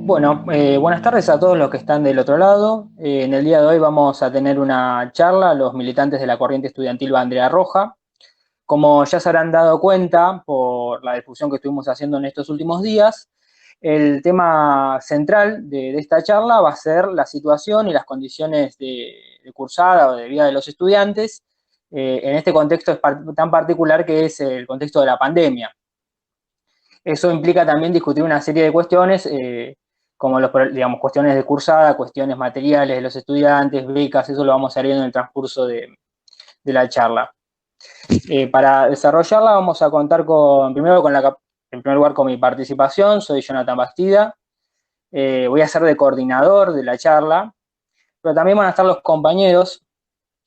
Buenas tardes a todos los que están del otro lado. En el día de hoy vamos a tener una charla, los militantes de la corriente estudiantil Bandera Roja. Como ya se habrán dado cuenta por la difusión que estuvimos haciendo en estos últimos días, el tema central de esta charla va a ser la situación y las condiciones de cursada o de vida de los estudiantes en este contexto tan particular que es el contexto de la pandemia. Eso implica también discutir una serie de cuestiones, como digamos, cuestiones de cursada, cuestiones materiales de los estudiantes, becas, eso lo vamos a ir viendo en el transcurso de la charla. Para desarrollarla vamos a contar en primer lugar con mi participación, soy Jonathan Bastida, voy a ser de coordinador de la charla, pero también van a estar los compañeros,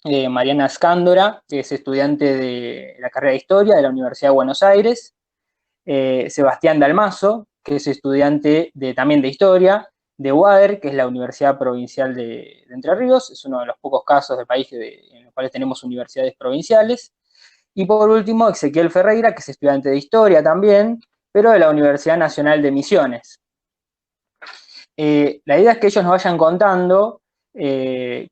Mariana Escándora, que es estudiante de la carrera de Historia de la Universidad de Buenos Aires, Sebastián Dalmazo, que es estudiante también de Historia, de UADER, que es la Universidad Provincial de Entre Ríos, es uno de los pocos casos del país en los cuales tenemos universidades provinciales. Y por último, Ezequiel Ferreira, que es estudiante de Historia también, pero de la Universidad Nacional de Misiones. La idea es que ellos nos vayan contando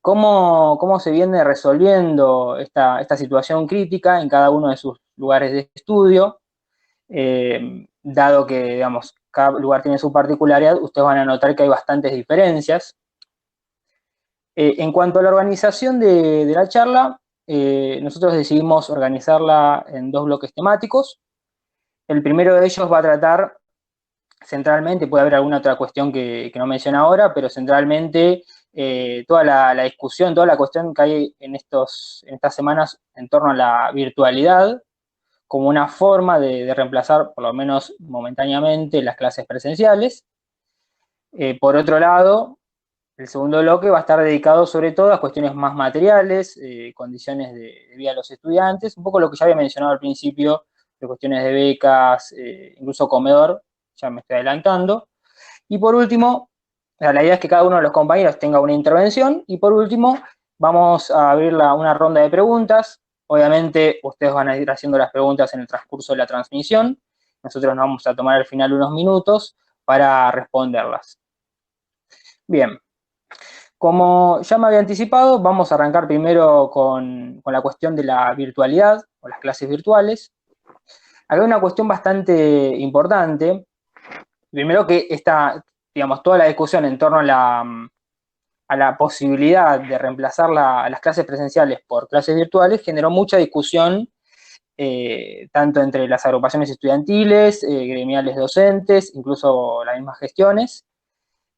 cómo se viene resolviendo esta situación crítica en cada uno de sus lugares de estudio, dado que, digamos, cada lugar tiene su particularidad, ustedes van a notar que hay bastantes diferencias. En cuanto a la organización de la charla, nosotros decidimos organizarla en dos bloques temáticos. El primero de ellos va a tratar centralmente, puede haber alguna otra cuestión que no menciono ahora, pero centralmente toda la discusión, toda la cuestión que hay en estas semanas en torno a la virtualidad, como una forma de reemplazar, por lo menos momentáneamente, las clases presenciales. Por otro lado, el segundo bloque va a estar dedicado sobre todo a cuestiones más materiales, condiciones de vida de los estudiantes, un poco lo que ya había mencionado al principio, de cuestiones de becas, incluso comedor, ya me estoy adelantando. Y por último, la idea es que cada uno de los compañeros tenga una intervención, y por último, vamos a abrir una ronda de preguntas. Obviamente, ustedes van a ir haciendo las preguntas en el transcurso de la transmisión. Nosotros nos vamos a tomar al final unos minutos para responderlas. Bien, como ya me había anticipado, vamos a arrancar primero con la cuestión de la virtualidad o las clases virtuales. Acá hay una cuestión bastante importante. Primero que digamos, toda la discusión en torno a la posibilidad de reemplazar las clases presenciales por clases virtuales generó mucha discusión, tanto entre las agrupaciones estudiantiles, gremiales docentes, incluso las mismas gestiones.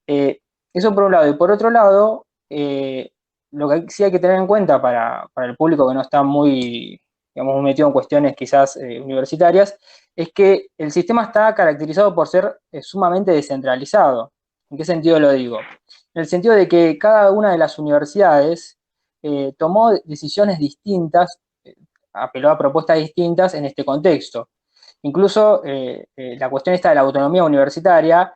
Eso por un lado. Y por otro lado, lo que sí hay que tener en cuenta para el público que no está muy, digamos, muy metido en cuestiones quizás universitarias, es que el sistema está caracterizado por ser sumamente descentralizado. ¿En qué sentido lo digo? En el sentido de que cada una de las universidades tomó decisiones distintas, apeló a propuestas distintas en este contexto. Incluso la cuestión esta de la autonomía universitaria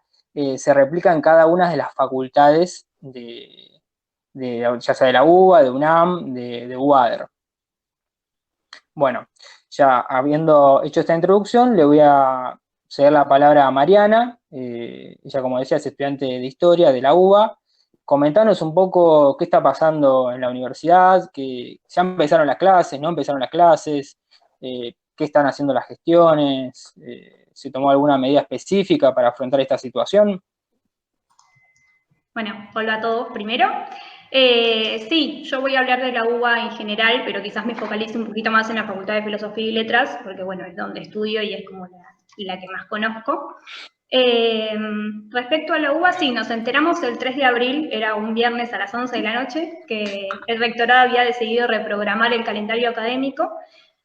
se replica en cada una de las facultades ya sea de la UBA, de UNAM, de UADER. Bueno, ya habiendo hecho esta introducción, le voy a ceder la palabra a Mariana. Ella, como decía, es estudiante de Historia de la UBA. Comentanos un poco qué está pasando en la universidad, que ya empezaron las clases, no empezaron las clases, qué están haciendo las gestiones, se tomó alguna medida específica para afrontar esta situación. Bueno, hola a todos primero. Sí, yo voy a hablar de la UBA en general, pero quizás me focalice un poquito más en la Facultad de Filosofía y Letras, porque bueno, es donde estudio y es como la que más conozco. Respecto a la UBA, sí, nos enteramos el 3 de abril, era un viernes a las 11 de la noche, que el rectorado había decidido reprogramar el calendario académico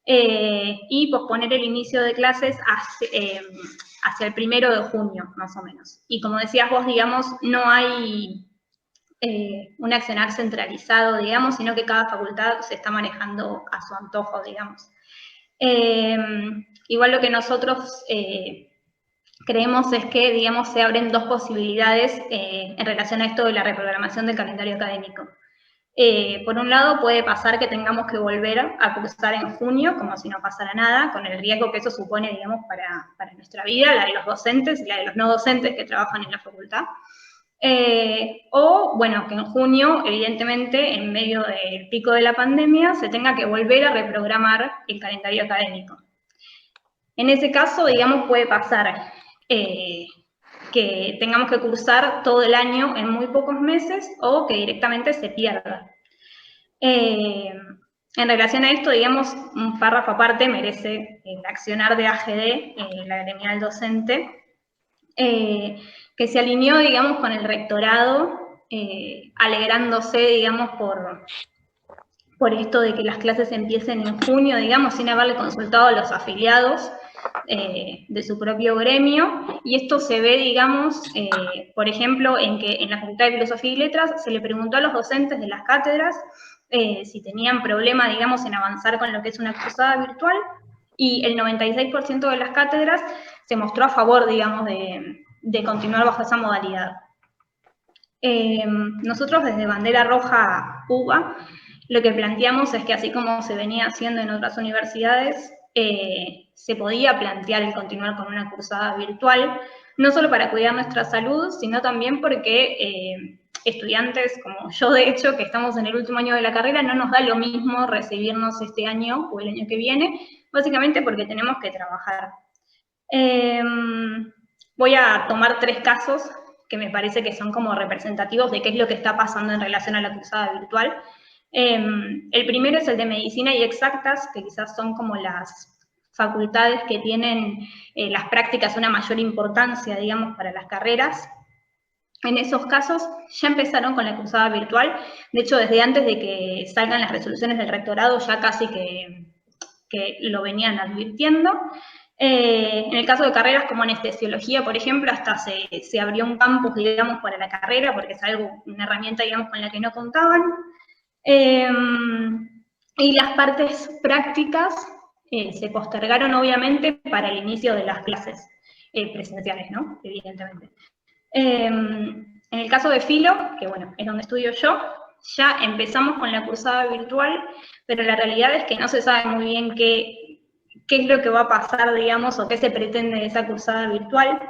y posponer el inicio de clases hacia el 1 de junio, más o menos. Y como decías vos, digamos, no hay un accionar centralizado, digamos, sino que cada facultad se está manejando a su antojo, digamos. Igual lo que nosotros creemos es que, digamos, se abren dos posibilidades en relación a esto de la reprogramación del calendario académico. Por un lado, puede pasar que tengamos que volver a cursar en junio, como si no pasara nada, con el riesgo que eso supone, digamos, para nuestra vida, la de los docentes y la de los no docentes que trabajan en la facultad. O, bueno, que en junio, evidentemente, en medio del pico de la pandemia, se tenga que volver a reprogramar el calendario académico. En ese caso, digamos, puede pasar que tengamos que cursar todo el año en muy pocos meses o que directamente se pierda. En relación a esto, digamos, un párrafo aparte merece el accionar de AGD, la gremial docente, que se alineó, digamos, con el rectorado, alegrándose, digamos, por esto de que las clases empiecen en junio, digamos, sin haberle consultado a los afiliados de su propio gremio, y esto se ve, digamos, por ejemplo, en que en la Facultad de Filosofía y Letras se le preguntó a los docentes de las cátedras si tenían problema, digamos, en avanzar con lo que es una cursada virtual, y el 96% de las cátedras se mostró a favor, digamos, de continuar bajo esa modalidad. Nosotros desde Bandera Roja UBA lo que planteamos es que así como se venía haciendo en otras universidades, se podía plantear el continuar con una cursada virtual, no solo para cuidar nuestra salud, sino también porque estudiantes como yo, de hecho, que estamos en el último año de la carrera, no nos da lo mismo recibirnos este año o el año que viene, básicamente porque tenemos que trabajar. Voy a tomar 3 casos que me parece que son como representativos de qué es lo que está pasando en relación a la cursada virtual. El primero es el de medicina y exactas, que quizás son como las facultades que tienen las prácticas una mayor importancia, digamos, para las carreras. En esos casos ya empezaron con la cursada virtual. De hecho, desde antes de que salgan las resoluciones del rectorado ya casi que lo venían advirtiendo. En el caso de carreras como anestesiología, por ejemplo, hasta se abrió un campus, digamos, para la carrera, porque es algo, una herramienta, digamos, con la que no contaban. Y las partes prácticas se postergaron, obviamente, para el inicio de las clases presenciales, ¿no? Evidentemente. En el caso de Filo, que bueno, es donde estudio yo, ya empezamos con la cursada virtual, pero la realidad es que no se sabe muy bien qué es lo que va a pasar, digamos, o qué se pretende de esa cursada virtual.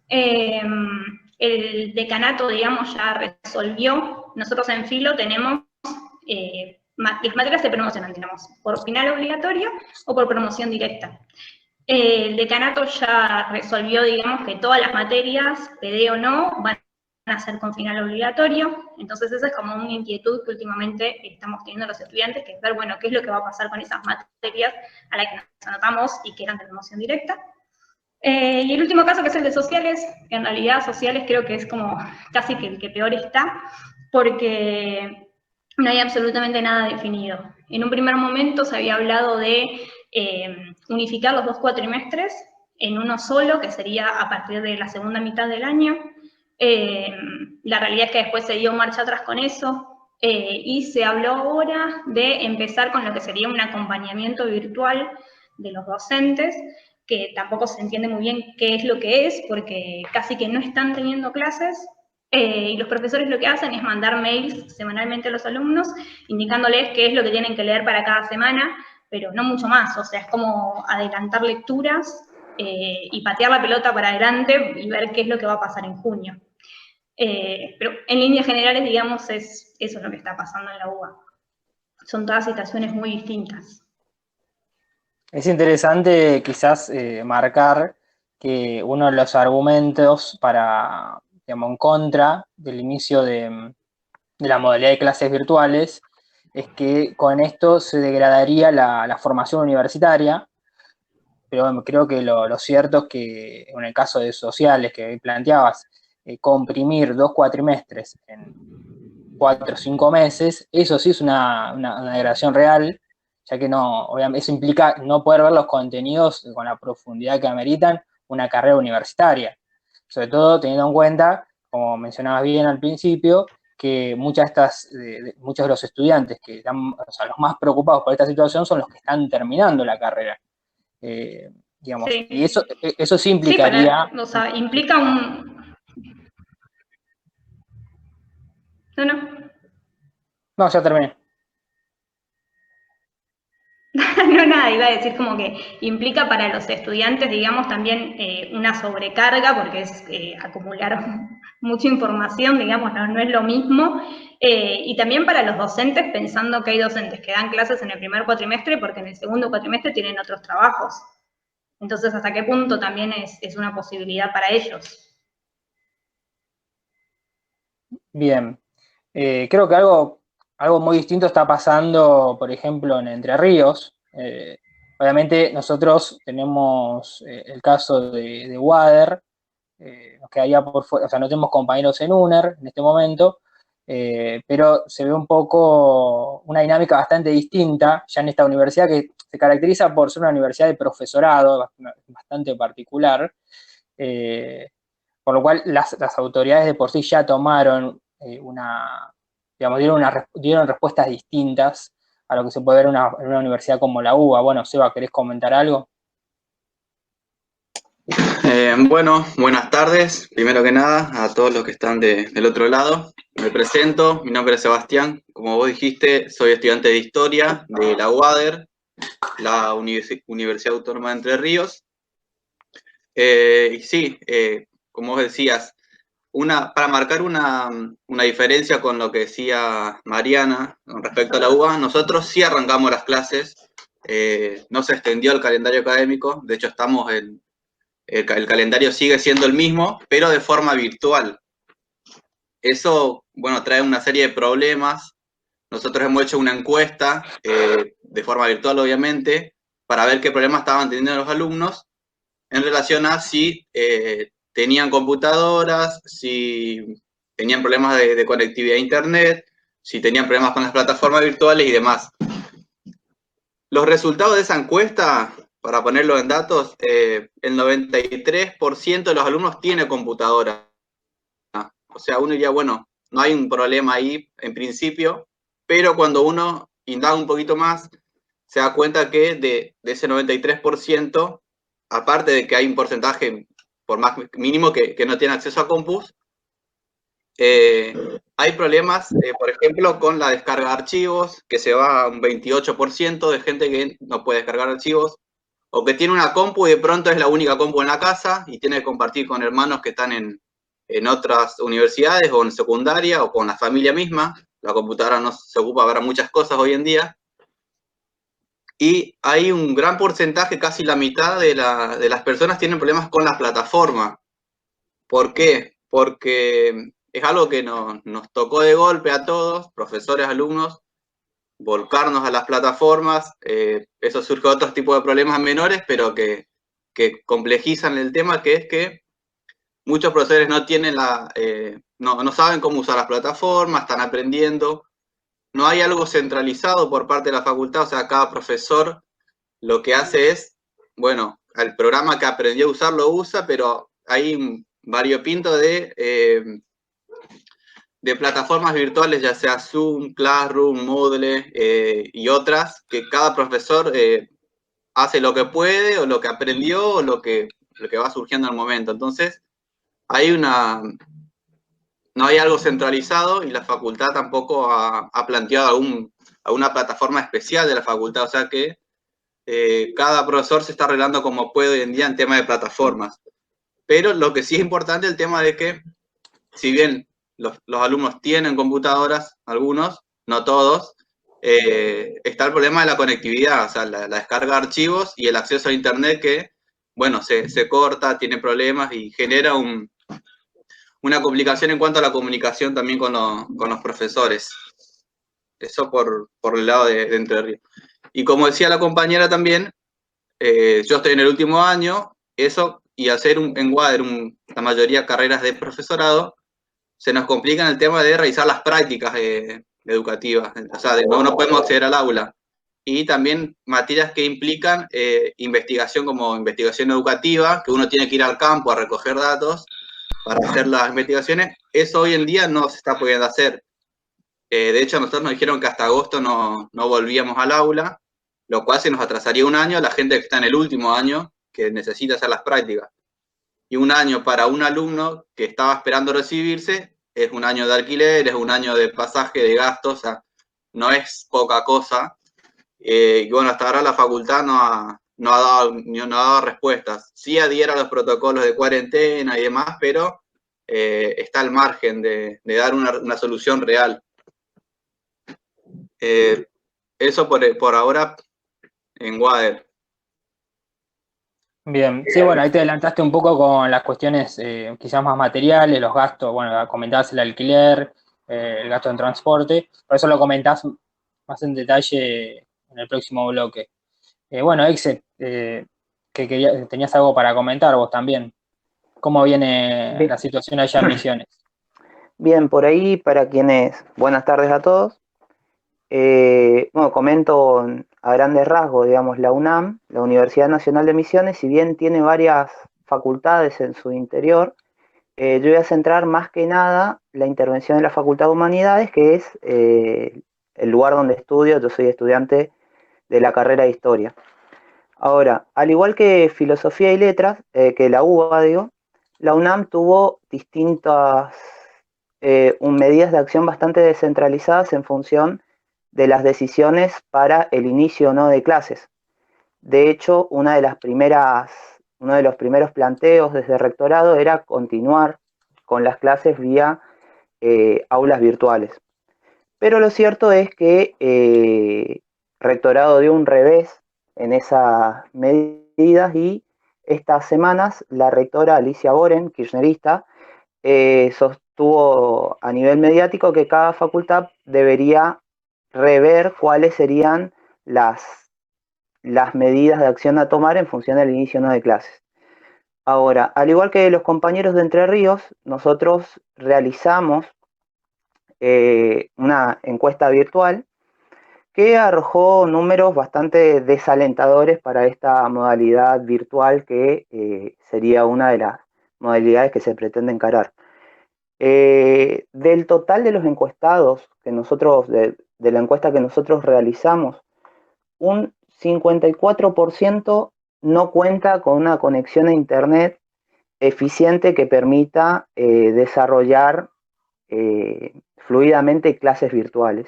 El decanato, digamos, ya resolvió. Nosotros en Filo tenemos las materias se promocionan, digamos, por final obligatorio o por promoción directa. El decanato ya resolvió, digamos, que todas las materias, PD o no, van a ser con final obligatorio. Entonces esa es como una inquietud que últimamente estamos teniendo los estudiantes, que es ver, bueno, qué es lo que va a pasar con esas materias a las que nos anotamos y que eran de promoción directa. Y el último caso, que es el de sociales, que en realidad sociales creo que es como casi que el que peor está, porque no hay absolutamente nada definido. En un primer momento se había hablado de unificar los 2 cuatrimestres en uno solo, que sería a partir de la segunda mitad del año. La realidad es que después se dio marcha atrás con eso, y se habló ahora de empezar con lo que sería un acompañamiento virtual de los docentes, que tampoco se entiende muy bien qué es lo que es, porque casi que no están teniendo clases, y los profesores lo que hacen es mandar mails semanalmente a los alumnos, indicándoles qué es lo que tienen que leer para cada semana, pero no mucho más. O sea, es como adelantar lecturas y patear la pelota para adelante y ver qué es lo que va a pasar en junio. Pero en líneas generales, digamos, eso es lo que está pasando en la UBA. Son todas situaciones muy distintas. Es interesante quizás marcar que uno de los argumentos para, digamos, en contra del inicio de la modalidad de clases virtuales es que con esto se degradaría la formación universitaria, pero bueno, creo que lo cierto es que en el caso de sociales que planteabas, comprimir 2 cuatrimestres en 4 o 5 meses, eso sí es una degradación real, ya que no, obviamente, eso implica no poder ver los contenidos con la profundidad que ameritan una carrera universitaria, sobre todo teniendo en cuenta, como mencionabas bien al principio, que muchos de los estudiantes que están, o sea, los más preocupados por esta situación son los que están terminando la carrera. Digamos, Sí. y eso sí implicaría... Sí, o sea, implica un... No. No, ya terminé. No, nada, iba a decir como que implica para los estudiantes, digamos, también una sobrecarga, porque es acumular mucha información, digamos, no es lo mismo. Y también para los docentes, pensando que hay docentes que dan clases en el primer cuatrimestre porque en el segundo cuatrimestre tienen otros trabajos. Entonces, ¿hasta qué punto también es una posibilidad para ellos? Bien. Creo que algo muy distinto está pasando, por ejemplo, en Entre Ríos. Obviamente nosotros tenemos el caso de WADER, nos quedaría por fuera, o sea, no tenemos compañeros en UNER en este momento, pero se ve un poco una dinámica bastante distinta ya en esta universidad que se caracteriza por ser una universidad de profesorado bastante particular, eh, por lo cual las autoridades de por sí ya tomaron digamos, dieron respuestas distintas a lo que se puede ver en una universidad como la UBA. Bueno, Seba, ¿querés comentar algo? Bueno, buenas tardes. Primero que nada, a todos los que están del otro lado. Me presento, mi nombre es Sebastián. Como vos dijiste, soy estudiante de Historia de la UADER, la Universidad Autónoma de Entre Ríos. Y sí, como vos decías, para marcar una diferencia con lo que decía Mariana con respecto a la UBA, nosotros sí arrancamos las clases, no se extendió el calendario académico, de hecho estamos el calendario sigue siendo el mismo, pero de forma virtual. Eso, bueno, trae una serie de problemas. Nosotros hemos hecho una encuesta, de forma virtual obviamente, para ver qué problemas estaban teniendo los alumnos en relación a si tenían computadoras, si tenían problemas de conectividad a internet, si tenían problemas con las plataformas virtuales y demás. Los resultados de esa encuesta, para ponerlo en datos, el 93% de los alumnos tiene computadora. O sea, uno diría, bueno, no hay un problema ahí en principio, pero cuando uno indaga un poquito más, se da cuenta que de ese 93%, aparte de que hay un porcentaje, por más mínimo, que no tiene acceso a compus, hay problemas, por ejemplo, con la descarga de archivos, que se va a un 28% de gente que no puede descargar archivos, o que tiene una compu y de pronto es la única compu en la casa y tiene que compartir con hermanos que están en otras universidades o en secundaria o con la familia misma. La computadora no se ocupa para muchas cosas hoy en día. Y hay un gran porcentaje, casi la mitad de las personas tienen problemas con la plataforma. ¿Por qué? Porque es algo que nos tocó de golpe a todos, profesores, alumnos, volcarnos a las plataformas. Eso surge de otros tipos de problemas menores, pero que complejizan el tema, que es que muchos profesores no tienen no saben cómo usar las plataformas, están aprendiendo. No hay algo centralizado por parte de la facultad, o sea, cada profesor lo que hace es, bueno, el programa que aprendió a usar lo usa, pero hay un variopinto de plataformas virtuales, ya sea Zoom, Classroom, Moodle y otras, que cada profesor hace lo que puede o lo que aprendió o lo que va surgiendo en el momento. Entonces, hay no hay algo centralizado y la facultad tampoco ha planteado alguna plataforma especial de la facultad, o sea que cada profesor se está arreglando como puede hoy en día en tema de plataformas. Pero lo que sí es importante es el tema de que, si bien los alumnos tienen computadoras, algunos, no todos, está el problema de la conectividad, o sea, la descarga de archivos y el acceso a internet que, bueno, se corta, tiene problemas y genera una complicación en cuanto a la comunicación también con los profesores. Eso por el lado de Entre Ríos. Y como decía la compañera también, yo estoy en el último año, eso, y hacer en WADER la mayoría de carreras de profesorado, se nos complica en el tema de realizar las prácticas educativas, o sea, no podemos acceder al aula. Y también materias que implican investigación como investigación educativa, que uno tiene que ir al campo a recoger datos para hacer las investigaciones, eso hoy en día no se está pudiendo hacer. De hecho, a nosotros nos dijeron que hasta agosto no volvíamos al aula, lo cual se nos atrasaría un año a la gente que está en el último año, que necesita hacer las prácticas. Y un año para un alumno que estaba esperando recibirse es un año de alquiler, es un año de pasaje, de gastos, o sea, no es poca cosa. Y bueno, hasta ahora la facultad no ha dado respuestas. Sí adhiera a los protocolos de cuarentena y demás, pero está al margen de dar una solución real. Eso por ahora en Wader. Bien, sí, bueno, ahí te adelantaste un poco con las cuestiones quizás más materiales, los gastos, bueno, comentabas el alquiler, el gasto en transporte, por eso lo comentás más en detalle en el próximo bloque. Bueno, Exe, tenías algo para comentar vos también. ¿Cómo viene Bien, la situación allá en Misiones? bien, por ahí para quienes, buenas tardes a todos. Bueno, comento a grandes rasgos, digamos, la UNAM, la Universidad Nacional de Misiones, si bien tiene varias facultades en su interior, yo voy a centrar más que nada la intervención en la Facultad de Humanidades, que es el lugar donde estudio. Yo soy estudiante de la carrera de Historia. Ahora, al igual que Filosofía y Letras, que la UBA, digo, la UNAM tuvo distintas medidas de acción bastante descentralizadas en función de las decisiones para el inicio o no de clases. De hecho, uno de los primeros planteos desde el rectorado era continuar con las clases vía aulas virtuales. Pero lo cierto es que rectorado dio un revés en esas medidas y estas semanas la rectora Alicia Boren, kirchnerista, sostuvo a nivel mediático que cada facultad debería rever cuáles serían las medidas de acción a tomar en función del inicio o no de clases. Ahora, al igual que los compañeros de Entre Ríos, nosotros realizamos una encuesta virtual que arrojó números bastante desalentadores para esta modalidad virtual que sería una de las modalidades que se pretende encarar. Del total de los encuestados que nosotros, de la encuesta que nosotros realizamos, un 54% no cuenta con una conexión a internet eficiente que permita desarrollar fluidamente clases virtuales.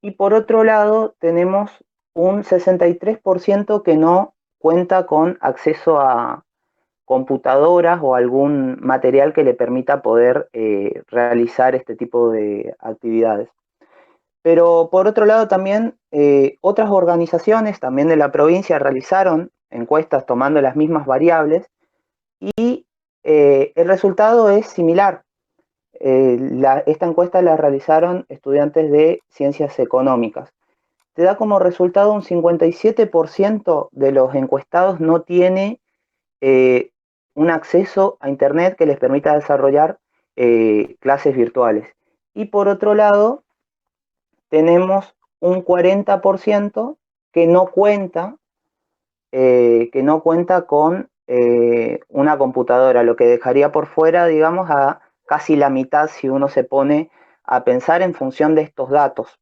Y por otro lado, tenemos un 63% que no cuenta con acceso a computadoras o algún material que le permita poder realizar este tipo de actividades. Pero por otro lado también otras organizaciones también de la provincia realizaron encuestas tomando las mismas variables y el resultado es similar. Esta encuesta la realizaron estudiantes de ciencias económicas. Te da como resultado un 57% de los encuestados no tiene un acceso a internet que les permita desarrollar clases virtuales. Y por otro lado, tenemos un 40% que no cuenta con una computadora, lo que dejaría por fuera, digamos, a casi la mitad si uno se pone a pensar en función de estos datos.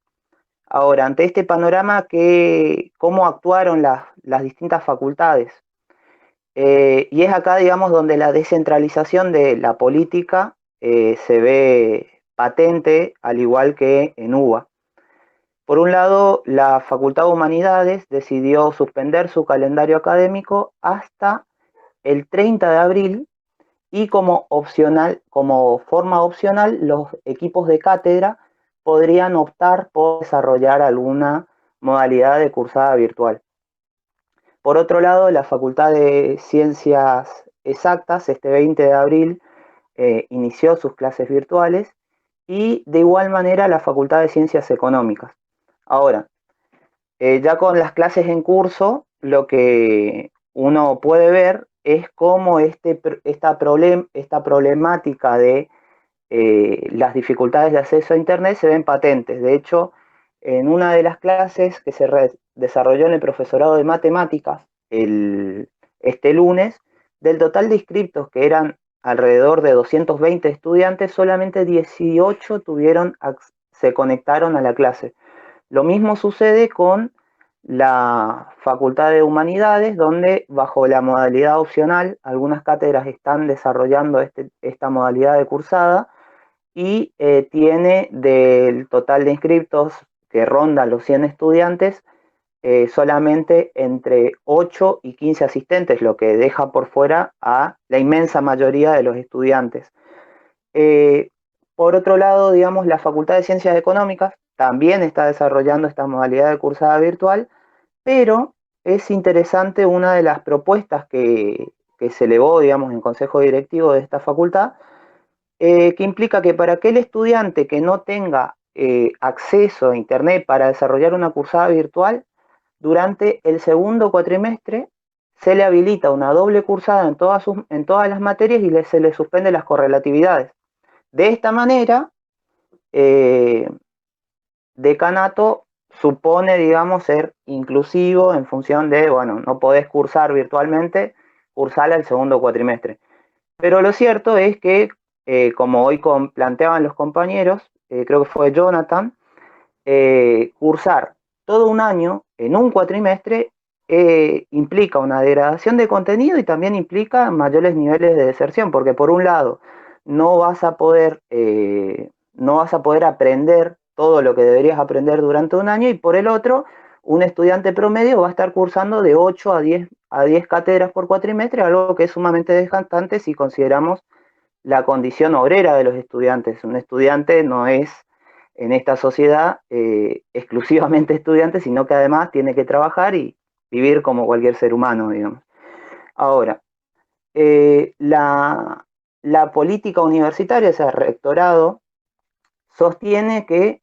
Ahora, ante este panorama, ¿cómo actuaron las distintas facultades? Y es acá, digamos, donde la descentralización de la política se ve patente, al igual que en UBA. Por un lado, la Facultad de Humanidades decidió suspender su calendario académico hasta el 30 de abril y como forma opcional, los equipos de cátedra podrían optar por desarrollar alguna modalidad de cursada virtual. Por otro lado, la Facultad de Ciencias Exactas, este 20 de abril, inició sus clases virtuales y de igual manera la Facultad de Ciencias Económicas. Ahora, ya con las clases en curso, lo que uno puede ver es cómo esta problemática de las dificultades de acceso a Internet se ven patentes. De hecho, en una de las clases que se desarrolló en el profesorado de matemáticas este lunes, del total de inscriptos, que eran alrededor de 220 estudiantes, solamente 18 se conectaron a la clase. Lo mismo sucede con la Facultad de Humanidades, donde bajo la modalidad opcional, algunas cátedras están desarrollando esta modalidad de cursada y tiene del total de inscriptos, que ronda los 100 estudiantes, solamente entre 8 y 15 asistentes, lo que deja por fuera a la inmensa mayoría de los estudiantes. Por otro lado, digamos, la Facultad de Ciencias Económicas también está desarrollando esta modalidad de cursada virtual, pero es interesante una de las propuestas que se elevó, digamos, en consejo directivo de esta facultad, que implica que para aquel estudiante que no tenga acceso a Internet para desarrollar una cursada virtual, durante el segundo cuatrimestre se le habilita una doble cursada en todas las materias y se le suspende las correlatividades. De esta manera, Decanato supone, digamos, ser inclusivo en función de, bueno, no podés cursar virtualmente, cursarla el segundo cuatrimestre. Pero lo cierto es que, como hoy planteaban los compañeros, creo que fue Jonathan, cursar todo un año en un cuatrimestre implica una degradación de contenido y también implica mayores niveles de deserción, porque por un lado no vas a poder aprender todo lo que deberías aprender durante un año, y por el otro, un estudiante promedio va a estar cursando de 8 a 10 cátedras por cuatrimestre, algo que es sumamente desgastante si consideramos la condición obrera de los estudiantes. Un estudiante no es en esta sociedad exclusivamente estudiante, sino que además tiene que trabajar y vivir como cualquier ser humano, digamos. Ahora, la política universitaria, o sea, el rectorado, sostiene que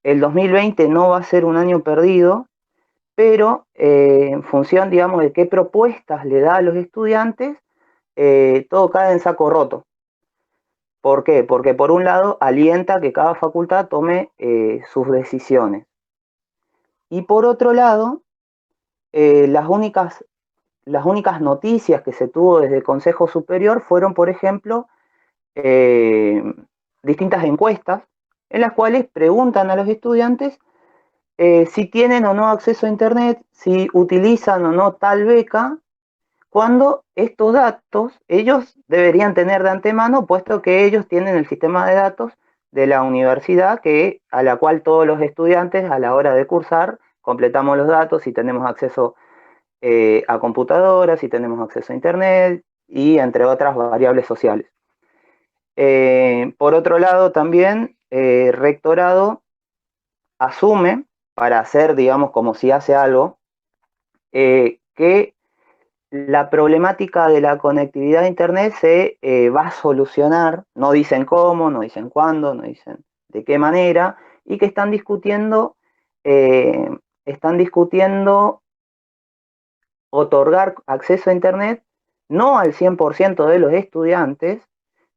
el 2020 no va a ser un año perdido, pero en función, digamos, de qué propuestas le da a los estudiantes, todo cae en saco roto. ¿Por qué? Porque por un lado alienta que cada facultad tome sus decisiones. Y por otro lado, las únicas noticias que se tuvo desde el Consejo Superior fueron, por ejemplo, distintas encuestas en las cuales preguntan a los estudiantes si tienen o no acceso a Internet, si utilizan o no tal beca, cuando estos datos ellos deberían tener de antemano, puesto que ellos tienen el sistema de datos de la universidad a la cual todos los estudiantes a la hora de cursar completamos los datos y tenemos acceso a computadoras, y tenemos acceso a Internet y entre otras variables sociales. Por otro lado, también Rectorado asume, para hacer, digamos, como si hace algo, que la problemática de la conectividad a Internet se va a solucionar, no dicen cómo, no dicen cuándo, no dicen de qué manera, y que están discutiendo otorgar acceso a Internet no al 100% de los estudiantes,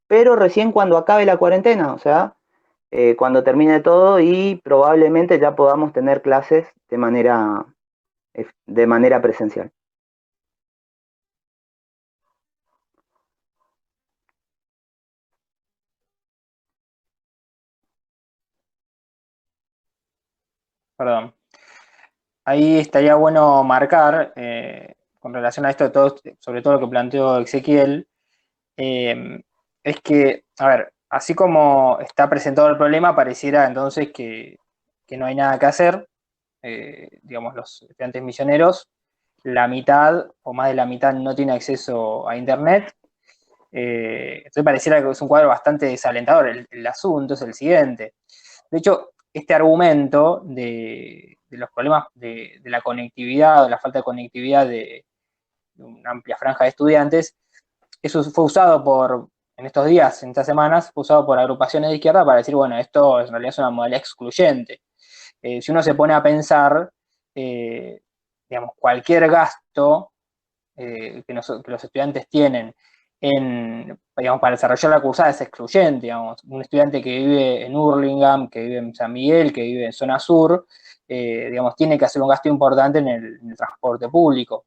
pero recién cuando acabe la cuarentena, o sea, cuando termine todo y probablemente ya podamos tener clases de manera presencial. Perdón. Ahí estaría bueno marcar, con relación a esto, sobre todo lo que planteó Ezequiel, es que, a ver, así como está presentado el problema, pareciera entonces que no hay nada que hacer. Digamos, los estudiantes misioneros, la mitad o más de la mitad no tiene acceso a Internet. Entonces pareciera que es un cuadro bastante desalentador. El asunto es el siguiente. De hecho, este argumento de los problemas de la conectividad o la falta de conectividad de una amplia franja de estudiantes, eso fue usado en estos días, en estas semanas, fue usado por agrupaciones de izquierda para decir, bueno, esto en realidad es una modalidad excluyente. Si uno se pone a pensar, digamos, cualquier gasto que los estudiantes tienen digamos, para desarrollar la cursada es excluyente. Digamos. Un estudiante que vive en Hurlingham, que vive en San Miguel, que vive en zona sur, digamos, tiene que hacer un gasto importante en el transporte público.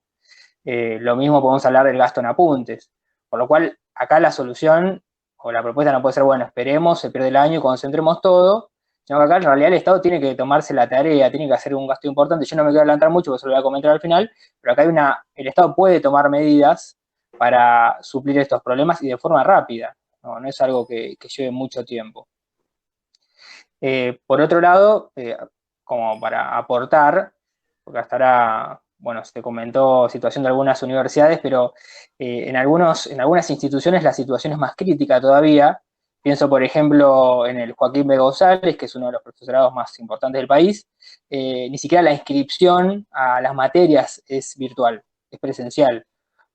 Lo mismo podemos hablar del gasto en apuntes. Por lo cual, acá la solución o la propuesta no puede ser, bueno, esperemos, se pierde el año, concentremos todo, sino que acá en realidad el Estado tiene que tomarse la tarea, tiene que hacer un gasto importante. Yo no me quiero adelantar mucho, porque eso lo voy a comentar al final, pero acá el Estado puede tomar medidas para suplir estos problemas y de forma rápida, no es algo que lleve mucho tiempo. Por otro lado, como para aportar, porque hasta ahora, bueno, se comentó situación de algunas universidades, pero en algunas instituciones la situación es más crítica todavía. Pienso, por ejemplo, en el Joaquín B. González, que es uno de los profesorados más importantes del país. Ni siquiera la inscripción a las materias es virtual, es presencial.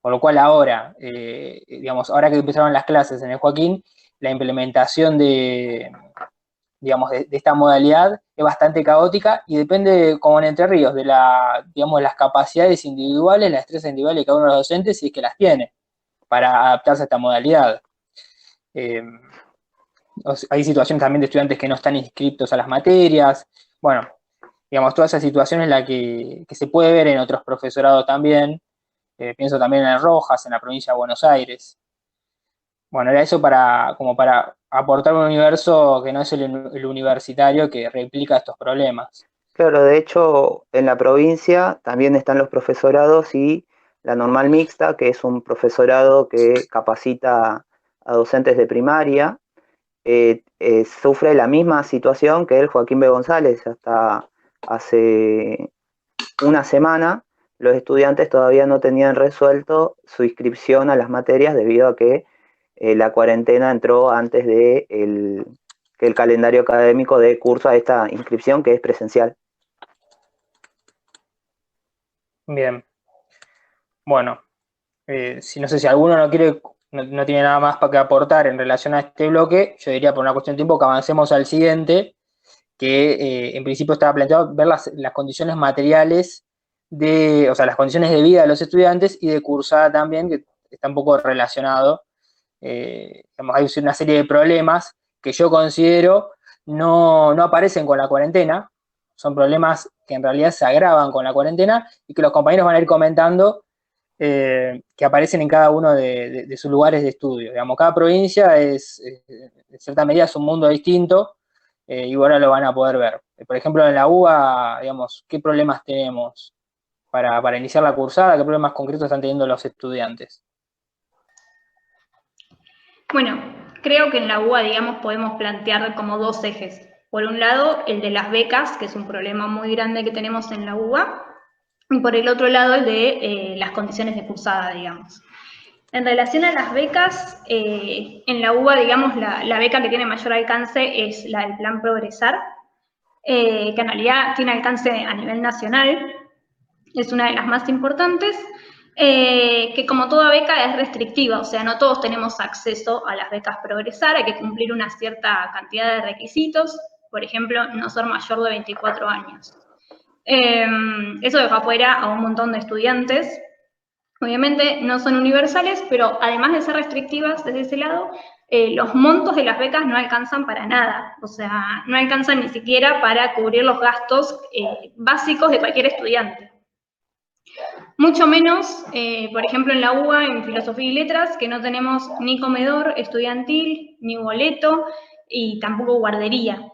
Por lo cual ahora, digamos, ahora que empezaron las clases en el Joaquín, la implementación digamos, de esta modalidad es bastante caótica y depende, como en Entre Ríos, de digamos, las capacidades individuales, las destrezas individuales de cada uno de los docentes, si es que las tiene, para adaptarse a esta modalidad. Hay situaciones también de estudiantes que no están inscritos a las materias. Bueno, digamos, toda esa situación es la que se puede ver en otros profesorados también. Pienso también en Rojas, en la provincia de Buenos Aires. Bueno, era eso como para aportar un universo que no es el universitario que replica estos problemas. Claro, de hecho, en la provincia también están los profesorados y la normal mixta, que es un profesorado que capacita a docentes de primaria, sufre la misma situación que el Joaquín B. González. Hasta hace una semana los estudiantes todavía no tenían resuelto su inscripción a las materias debido a que la cuarentena entró antes de que el calendario académico dé curso a esta inscripción que es presencial. Bien. Bueno, no sé si alguno no tiene nada más para que aportar en relación a este bloque, yo diría por una cuestión de tiempo que avancemos al siguiente, que en principio estaba planteado ver las condiciones materiales o sea, las condiciones de vida de los estudiantes y de cursada también, que está un poco relacionado. Digamos, hay una serie de problemas que yo considero no aparecen con la cuarentena, son problemas que en realidad se agravan con la cuarentena y que los compañeros van a ir comentando, que aparecen en cada uno de sus lugares de estudio. Digamos, cada provincia en cierta medida es un mundo distinto, y ahora lo van a poder ver. Por ejemplo, en la UBA, digamos, ¿qué problemas tenemos para iniciar la cursada? ¿Qué problemas concretos están teniendo los estudiantes? Bueno, creo que en la UBA, digamos, podemos plantear como dos ejes. Por un lado, el de las becas, que es un problema muy grande que tenemos en la UBA, y por el otro lado, el de las condiciones de cursada, digamos. En relación a las becas, en la UBA, digamos, la beca que tiene mayor alcance es la del Plan Progresar, que en realidad tiene alcance a nivel nacional, es una de las más importantes, que como toda beca es restrictiva, o sea, no todos tenemos acceso a las becas Progresar, hay que cumplir una cierta cantidad de requisitos, por ejemplo, no ser mayor de 24 años. Eso deja fuera a un montón de estudiantes. Obviamente no son universales, pero además de ser restrictivas desde ese lado, los montos de las becas no alcanzan para nada, o sea, no alcanzan ni siquiera para cubrir los gastos básicos de cualquier estudiante. Mucho menos, por ejemplo, en la UBA, en Filosofía y Letras, que no tenemos ni comedor estudiantil, ni boleto, y tampoco guardería.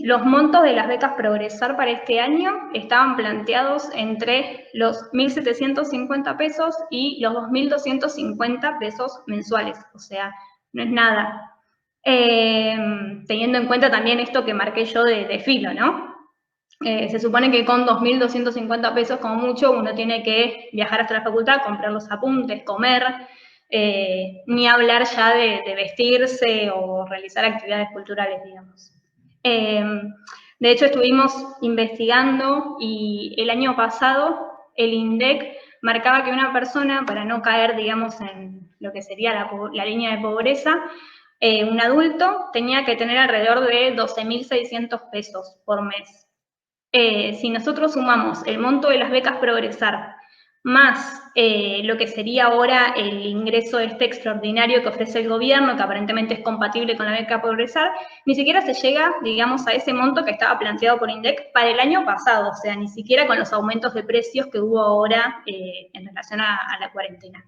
Los montos de las becas Progresar para este año estaban planteados entre los 1.750 pesos y los 2.250 pesos mensuales, o sea, no es nada. Teniendo en cuenta también esto que marqué yo de filo, ¿no? Se supone que con 2.250 pesos como mucho uno tiene que viajar hasta la facultad, comprar los apuntes, comer, ni hablar ya de vestirse o realizar actividades culturales, digamos. De hecho, estuvimos investigando y el año pasado el INDEC marcaba que una persona, para no caer, digamos, en lo que sería la línea de pobreza, un adulto tenía que tener alrededor de 12.600 pesos por mes. Si nosotros sumamos el monto de las becas Progresar más lo que sería ahora el ingreso extraordinario que ofrece el gobierno, que aparentemente es compatible con la beca Progresar, ni siquiera se llega, digamos, a ese monto que estaba planteado por INDEC para el año pasado, o sea, ni siquiera con los aumentos de precios que hubo ahora en relación a la cuarentena.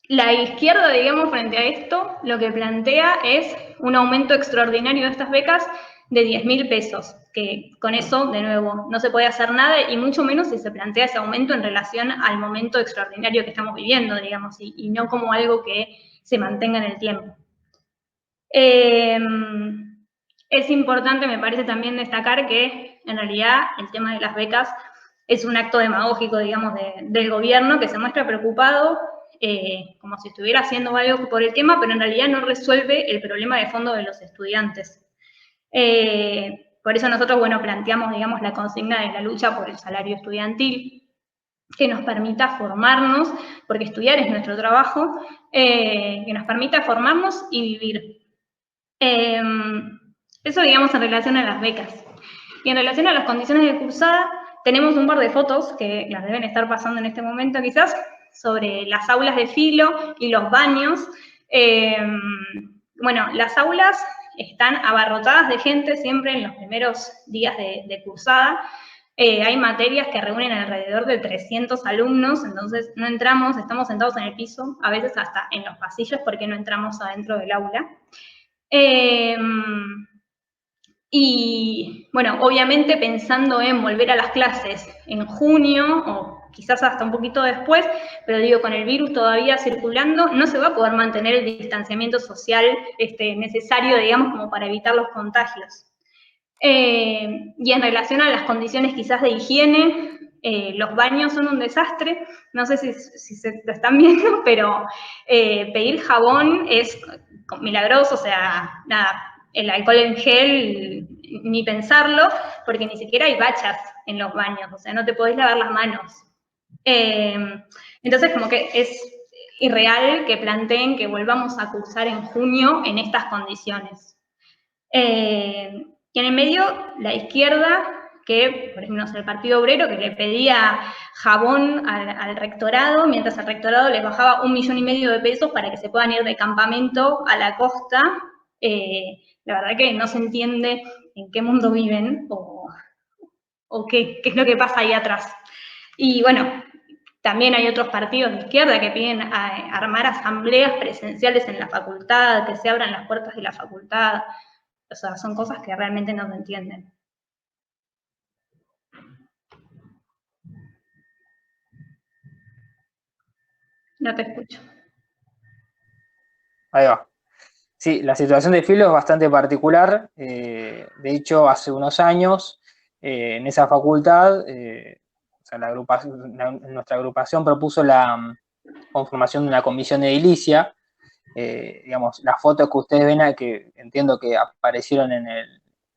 La izquierda, digamos, frente a esto, lo que plantea es un aumento extraordinario de estas becas de 10.000 pesos, que con eso, de nuevo, no se puede hacer nada, y mucho menos si se plantea ese aumento en relación al momento extraordinario que estamos viviendo, digamos, y no como algo que se mantenga en el tiempo. Es importante, me parece también destacar que en realidad el tema de las becas es un acto demagógico, digamos, del gobierno que se muestra preocupado, como si estuviera haciendo algo por el tema, pero en realidad no resuelve el problema de fondo de los estudiantes. Por eso nosotros, bueno, planteamos, digamos, la consigna de la lucha por el salario estudiantil, que nos permita formarnos, porque estudiar es nuestro trabajo, que nos permita formarnos y vivir. Eso, digamos, en relación a las becas. Y en relación a las condiciones de cursada, tenemos un par de fotos, que las deben estar pasando en este momento quizás, sobre las aulas de filo y los baños. Bueno, las aulas están abarrotadas de gente siempre en los primeros días de cursada. Hay materias que reúnen alrededor de 300 alumnos, entonces no entramos, estamos sentados en el piso, a veces hasta en los pasillos porque no entramos adentro del aula. Y bueno, obviamente pensando en volver a las clases en junio o quizás hasta un poquito después, pero digo, con el virus todavía circulando, no se va a poder mantener el distanciamiento social necesario, digamos, como para evitar los contagios. Y en relación a las condiciones quizás de higiene, los baños son un desastre, no sé si se lo están viendo, pero pedir jabón es milagroso, o sea, nada, el alcohol en gel, ni pensarlo, porque ni siquiera hay bachas en los baños, o sea, no te podés lavar las manos. Entonces, como que es irreal que planteen que volvamos a cursar en junio en estas condiciones. Y en el medio, la izquierda, que, por ejemplo, el Partido Obrero, que le pedía jabón al rectorado, mientras al rectorado les bajaba 1,5 millones de pesos para que se puedan ir de campamento a la costa. La verdad que no se entiende en qué mundo viven o qué es lo que pasa ahí atrás. Y bueno, también hay otros partidos de izquierda que piden armar asambleas presenciales en la facultad, que se abran las puertas de la facultad. O sea, son cosas que realmente no se entienden. No te escucho. Ahí va. Sí, la situación de Filo es bastante particular. De hecho, hace unos años, en esa facultad, o sea, nuestra agrupación propuso la conformación de una comisión edilicia. Digamos, las fotos que ustedes ven, que entiendo que aparecieron en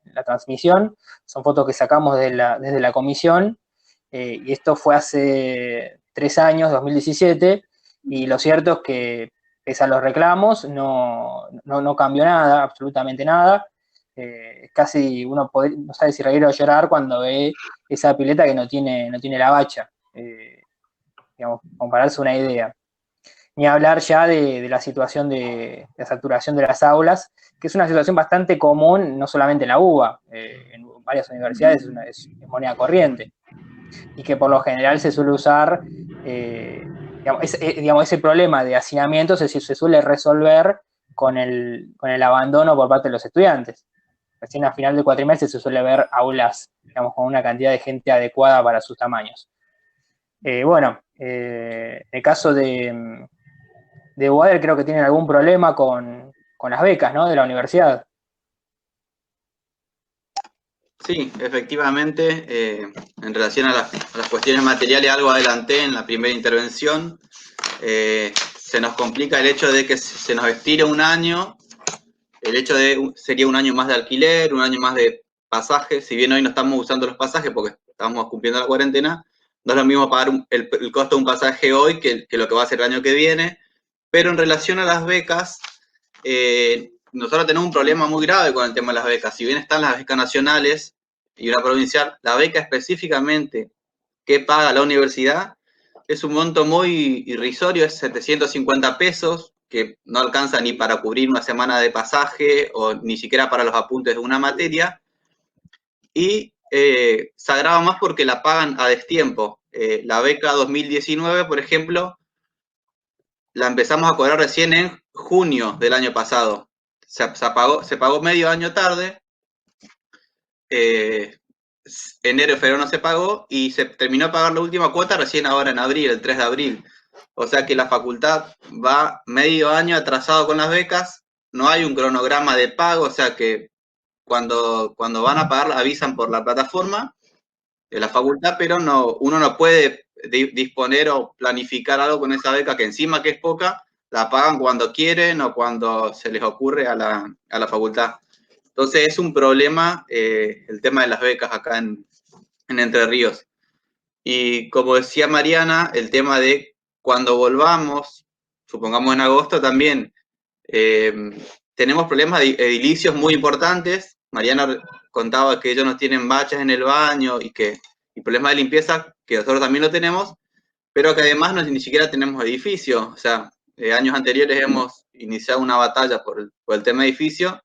la transmisión, son fotos que sacamos desde la comisión, y esto fue hace 3 años, 2017, y lo cierto es que pese a los reclamos, no cambió nada, absolutamente nada. Casi uno no sabe si reír o llorar cuando ve esa pileta que no tiene la bacha. Digamos, compararse una idea. Ni hablar ya de la situación de la saturación de las aulas, que es una situación bastante común, no solamente en la UBA, en varias universidades es moneda corriente, y que por lo general se suele usar, digamos, ese problema de hacinamiento se suele resolver con el abandono por parte de los estudiantes. Recién a final del cuatrimestre se suele ver aulas, digamos, con una cantidad de gente adecuada para sus tamaños. En el caso de Boader creo que tienen algún problema con las becas, ¿no?, de la universidad. Sí, efectivamente, en relación a las cuestiones materiales, algo adelanté en la primera intervención. Se nos complica el hecho de que se nos estire un año, el hecho de sería un año más de alquiler, un año más de pasaje. Si bien hoy no estamos usando los pasajes porque estamos cumpliendo la cuarentena, no es lo mismo pagar el costo de un pasaje hoy que lo que va a ser el año que viene. Pero en relación a las becas, nosotros tenemos un problema muy grave con el tema de las becas. Si bien están las becas nacionales y una provincial, la beca específicamente que paga la universidad es un monto muy irrisorio, es 750 pesos, que no alcanza ni para cubrir una semana de pasaje o ni siquiera para los apuntes de una materia. Y se agrava más porque la pagan a destiempo. La beca 2019, por ejemplo, la empezamos a cobrar recién en junio del año pasado. Se pagó medio año tarde. Enero y febrero no se pagó y se terminó de pagar la última cuota recién ahora en abril, el 3 de abril. O sea que la facultad va medio año atrasado con las becas, no hay un cronograma de pago, o sea que cuando van a pagar avisan por la plataforma de la facultad, pero uno no puede disponer o planificar algo con esa beca que encima que es poca, la pagan cuando quieren o cuando se les ocurre a la facultad. Entonces es un problema el tema de las becas acá en Entre Ríos. Y como decía Mariana, el tema de cuando volvamos, supongamos en agosto también, tenemos problemas de edilicios muy importantes. Mariana contaba que ellos no tienen baches en el baño y problemas de limpieza, que nosotros también lo tenemos, pero que además ni siquiera tenemos edificios. O sea, años anteriores hemos iniciado una batalla por el tema de edificio.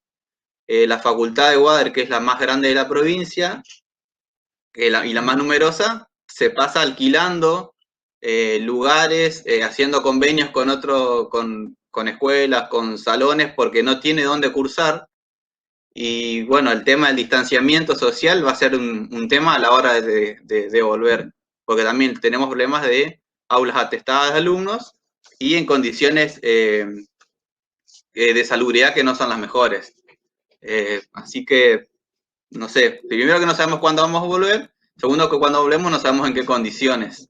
La facultad de Wader, que es la más grande de la provincia y la más numerosa, se pasa alquilando lugares, haciendo convenios con escuelas, con salones, porque no tiene dónde cursar. Y bueno, el tema del distanciamiento social va a ser un tema a la hora de volver, porque también tenemos problemas de aulas atestadas de alumnos y en condiciones de salubridad que no son las mejores. Así que, no sé, primero que no sabemos cuándo vamos a volver, segundo que cuando volvemos no sabemos en qué condiciones.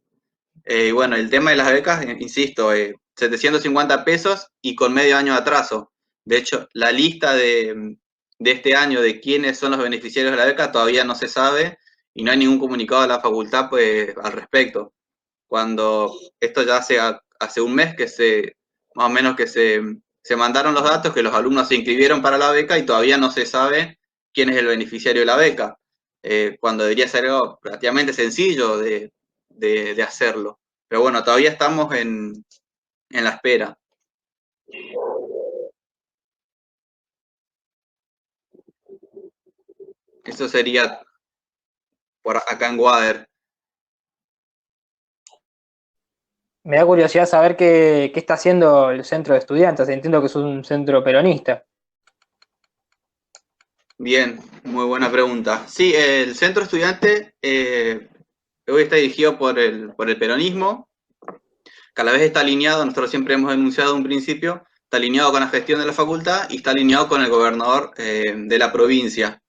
Y bueno, el tema de las becas, insisto, 750 pesos y con medio año de atraso. De hecho, la lista de este año de quiénes son los beneficiarios de la beca todavía no se sabe y no hay ningún comunicado de la facultad pues, al respecto. Cuando esto ya hace un mes que más o menos que se mandaron los datos, que los alumnos se inscribieron para la beca y todavía no se sabe quién es el beneficiario de la beca, cuando debería ser algo relativamente sencillo de hacerlo. Pero bueno, todavía estamos en la espera. Eso sería por acá en Wader. Me da curiosidad saber qué está haciendo el centro de estudiantes. Entiendo que es un centro peronista. Bien, muy buena pregunta. Sí, el centro estudiante hoy está dirigido por el peronismo. Cada vez está alineado, nosotros siempre hemos denunciado en un principio, está alineado con la gestión de la facultad y está alineado con el gobernador de la provincia.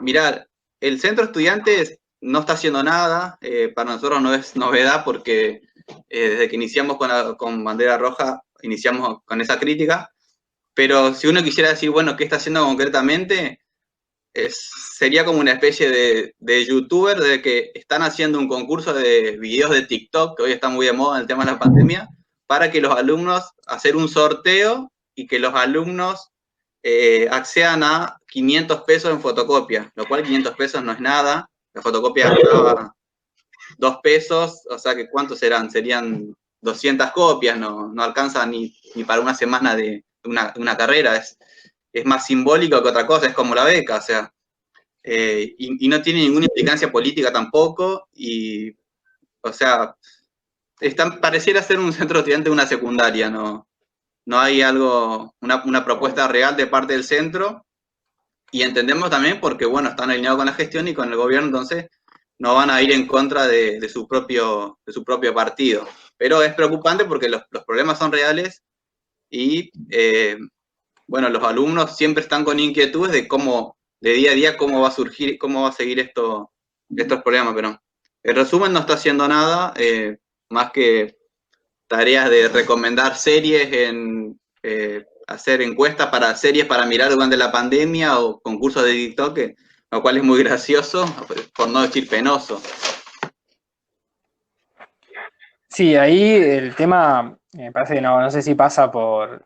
Mirad, el centro estudiantes no está haciendo nada, para nosotros no es novedad porque desde que iniciamos con Bandera Roja, iniciamos con esa crítica, pero si uno quisiera decir, bueno, ¿qué está haciendo concretamente? Sería como una especie de youtuber de que están haciendo un concurso de videos de TikTok, que hoy está muy de moda en el tema de la pandemia, para que los alumnos, hacer un sorteo y que los alumnos accedan a 500 pesos en fotocopia, lo cual 500 pesos no es nada, la fotocopia costaba 2 pesos, o sea que ¿cuántos serán? Serían 200 copias, no alcanza ni para una semana de una carrera, es más simbólico que otra cosa, es como la beca, o sea, y no tiene ninguna implicancia política tampoco, y, o sea, pareciera ser un centro estudiante de una secundaria, no hay una propuesta real de parte del centro, y entendemos también porque, bueno, están alineados con la gestión y con el gobierno, entonces no van a ir en contra de su propio partido. Pero es preocupante porque los problemas son reales y, bueno, los alumnos siempre están con inquietudes de día a día, cómo va a surgir, cómo va a seguir estos problemas. Pero en resumen, no está haciendo nada, más que tareas de recomendar series, hacer encuestas para series para mirar durante la pandemia o concursos de TikTok, lo cual es muy gracioso, por no decir penoso. Sí, ahí el tema, me parece que no sé si pasa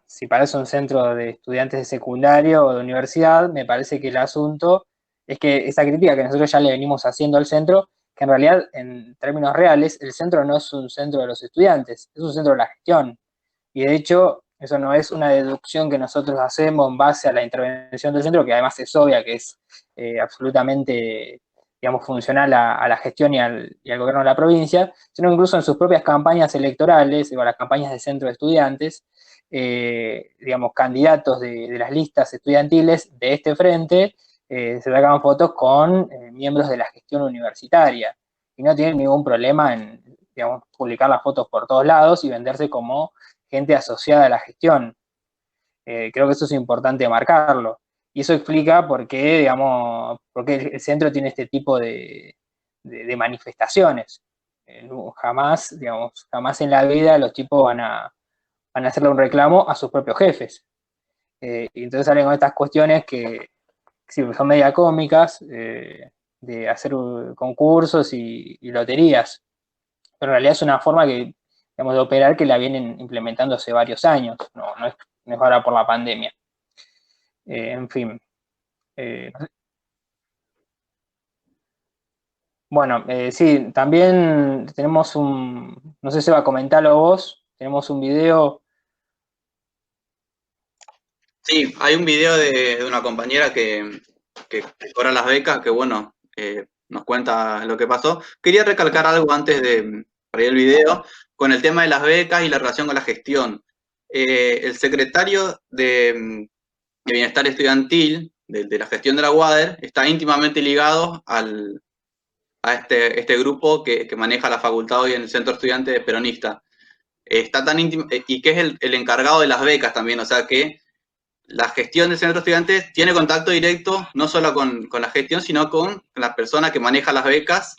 si parece un centro de estudiantes de secundario o de universidad, me parece que el asunto es que esa crítica que nosotros ya le venimos haciendo al centro, que en realidad, en términos reales, el centro no es un centro de los estudiantes, es un centro de la gestión. Y de hecho, eso no es una deducción que nosotros hacemos en base a la intervención del centro, que además es obvia, que es absolutamente, digamos, funcional a la gestión y al gobierno de la provincia, sino incluso en sus propias campañas electorales, o las campañas de centro de estudiantes, digamos, candidatos de las listas estudiantiles de este frente, se sacaban fotos con miembros de la gestión universitaria, y no tienen ningún problema en, digamos, publicar las fotos por todos lados y venderse como gente asociada a la gestión. Creo que eso es importante marcarlo. Y eso explica por qué, digamos, por qué el centro tiene este tipo de manifestaciones. Jamás, digamos, jamás en la vida los tipos van a hacerle un reclamo a sus propios jefes. Y entonces salen con estas cuestiones que sí, son media cómicas, de hacer concursos y loterías. Pero en realidad es una forma que, digamos, de operar que la vienen implementando hace varios años, no es ahora por la pandemia. En fin. No sé. Bueno, sí, también tenemos no sé si va a comentarlo vos, tenemos un video. Sí, hay un video de una compañera que cobra las becas, que bueno, nos cuenta lo que pasó. Quería recalcar algo antes de para ir el video, con el tema de las becas y la relación con la gestión. El secretario de Bienestar Estudiantil, de la gestión de la UADER, está íntimamente ligado a este grupo que maneja la facultad hoy en el Centro Estudiante Peronista. Está tan íntimo, y que es el encargado de las becas también, o sea que la gestión del centro de estudiantes tiene contacto directo no solo con la gestión, sino con la persona que maneja las becas,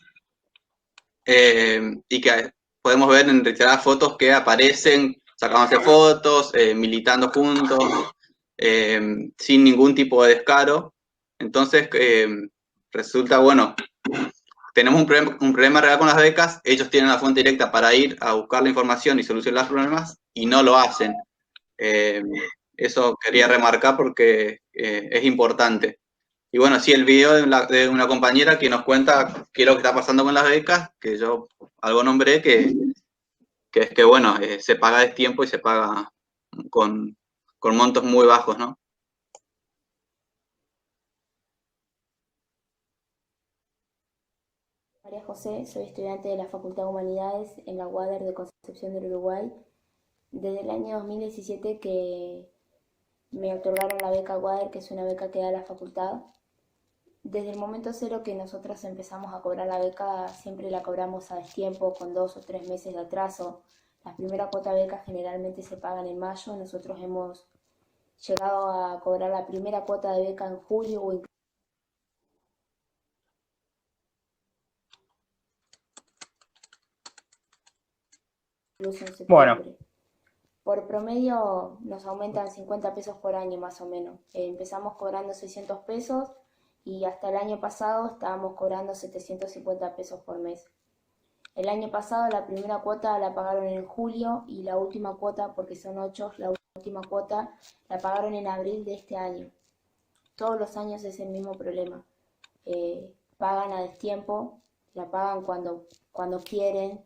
y que podemos ver en retiradas fotos que aparecen sacándose fotos, militando juntos, sin ningún tipo de descaro. Entonces, resulta, bueno, tenemos un problema real con las becas, ellos tienen la fuente directa para ir a buscar la información y solucionar los problemas, y no lo hacen. Eso quería remarcar porque es importante. Y bueno, sí, el video de una compañera que nos cuenta qué es lo que está pasando con las becas, que yo algo nombré, que es que, bueno, se paga de tiempo y se paga con montos muy bajos, ¿no? María José, soy estudiante de la Facultad de Humanidades en la UADER de Concepción del Uruguay. Desde el año 2017 que me otorgaron la beca UADER, que es una beca que da la facultad. Desde el momento cero que nosotros empezamos a cobrar la beca, siempre la cobramos a destiempo, con 2 o 3 meses de atraso. Las primeras cuotas de beca generalmente se pagan en mayo. Nosotros hemos llegado a cobrar la primera cuota de beca en julio o incluso en Bueno, septiembre. Por promedio nos aumentan 50 pesos por año más o menos. Empezamos cobrando 600 pesos y hasta el año pasado estábamos cobrando 750 pesos por mes. El año pasado la primera cuota la pagaron en julio y la última cuota, porque son 8, la última cuota la pagaron en abril de este año. Todos los años es el mismo problema. Pagan a destiempo, la pagan cuando quieren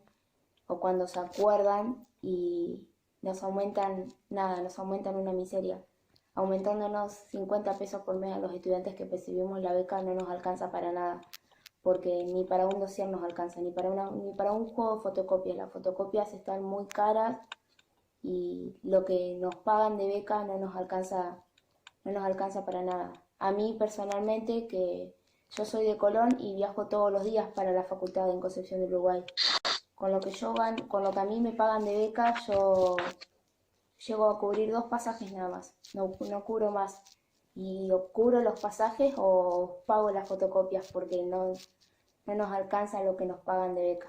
o cuando se acuerdan y nos aumentan nada, nos aumentan una miseria. Aumentándonos 50 pesos por mes a los estudiantes que percibimos la beca no nos alcanza para nada, porque ni para un dossier nos alcanza, ni para un juego de fotocopias. Las fotocopias están muy caras y lo que nos pagan de beca no nos alcanza para nada. A mí personalmente, que yo soy de Colón y viajo todos los días para la facultad en Concepción del Uruguay. Con lo que con lo que a mí me pagan de beca, yo llego a cubrir 2 pasajes nada más, no cubro más. Y o cubro los pasajes o pago las fotocopias porque no nos alcanza lo que nos pagan de beca.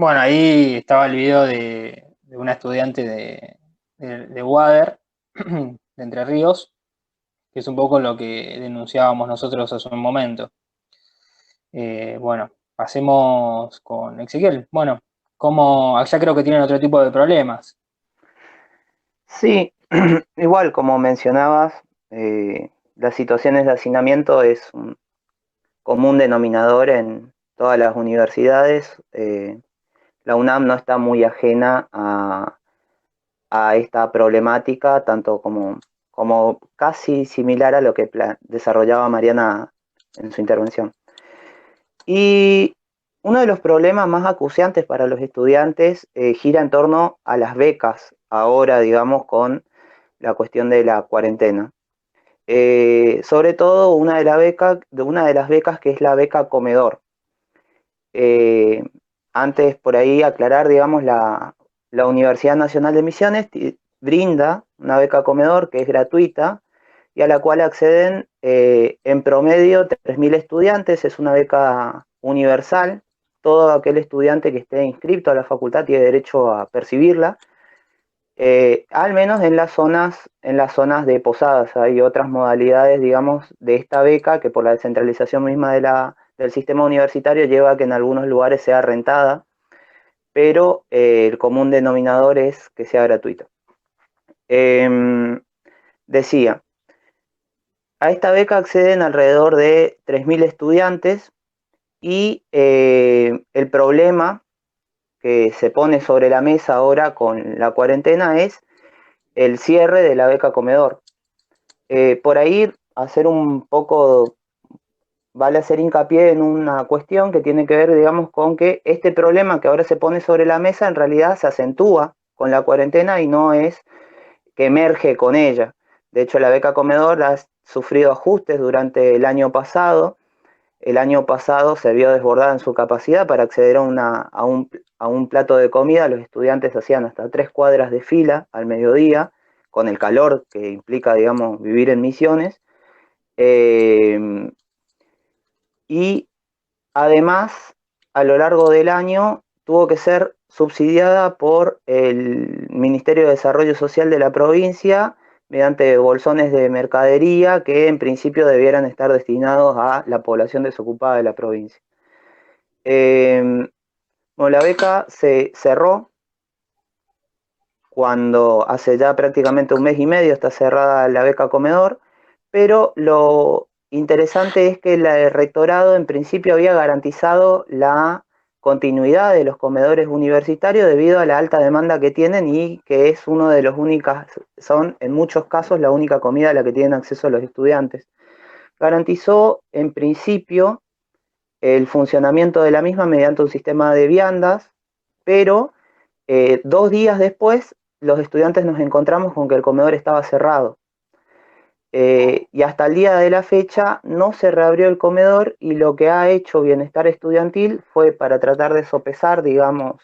bueno, ahí estaba el video de una estudiante de UADER, de Entre Ríos, que es un poco lo que denunciábamos nosotros hace un momento. Bueno, pasemos con Ezequiel. Bueno, allá creo que tienen otro tipo de problemas. Sí, igual como mencionabas, las situaciones de hacinamiento es un común denominador en todas las universidades. La UNAM no está muy ajena a esta problemática, tanto como casi similar a lo que desarrollaba Mariana en su intervención. Y uno de los problemas más acuciantes para los estudiantes gira en torno a las becas, ahora digamos con la cuestión de la cuarentena. Sobre todo una de las becas que es la beca comedor. Antes por ahí aclarar, digamos, la Universidad Nacional de Misiones brinda una beca comedor que es gratuita y a la cual acceden en promedio 3.000 estudiantes. Es una beca universal. Todo aquel estudiante que esté inscrito a la facultad tiene derecho a percibirla. Al menos en las zonas de Posadas. Hay otras modalidades, digamos, de esta beca que por la descentralización misma del sistema universitario lleva a que en algunos lugares sea rentada, pero el común denominador es que sea gratuita. Decía, a esta beca acceden alrededor de 3.000 estudiantes y el problema que se pone sobre la mesa ahora con la cuarentena es el cierre de la beca comedor. Por ahí hacer un poco, vale hacer hincapié en una cuestión que tiene que ver, digamos, con que este problema que ahora se pone sobre la mesa en realidad se acentúa con la cuarentena y no es que emerge con ella. De hecho, la beca comedor ha sufrido ajustes durante el año pasado. El año pasado se vio desbordada en su capacidad. Para acceder a un plato de comida, los estudiantes hacían hasta 3 cuadras de fila al mediodía, con el calor que implica, digamos, vivir en Misiones. Y además, a lo largo del año, tuvo que ser subsidiada por el Ministerio de Desarrollo Social de la provincia mediante bolsones de mercadería que en principio debieran estar destinados a la población desocupada de la provincia. Bueno, la beca se cerró cuando hace ya prácticamente 1 mes y medio está cerrada la beca comedor, pero lo interesante es que el rectorado en principio había garantizado la continuidad de los comedores universitarios debido a la alta demanda que tienen y que es uno de los únicos, son en muchos casos la única comida a la que tienen acceso los estudiantes. Garantizó en principio el funcionamiento de la misma mediante un sistema de viandas, pero 2 días después los estudiantes nos encontramos con que el comedor estaba cerrado. Y hasta el día de la fecha no se reabrió el comedor y lo que ha hecho Bienestar Estudiantil fue, para tratar de sopesar, digamos,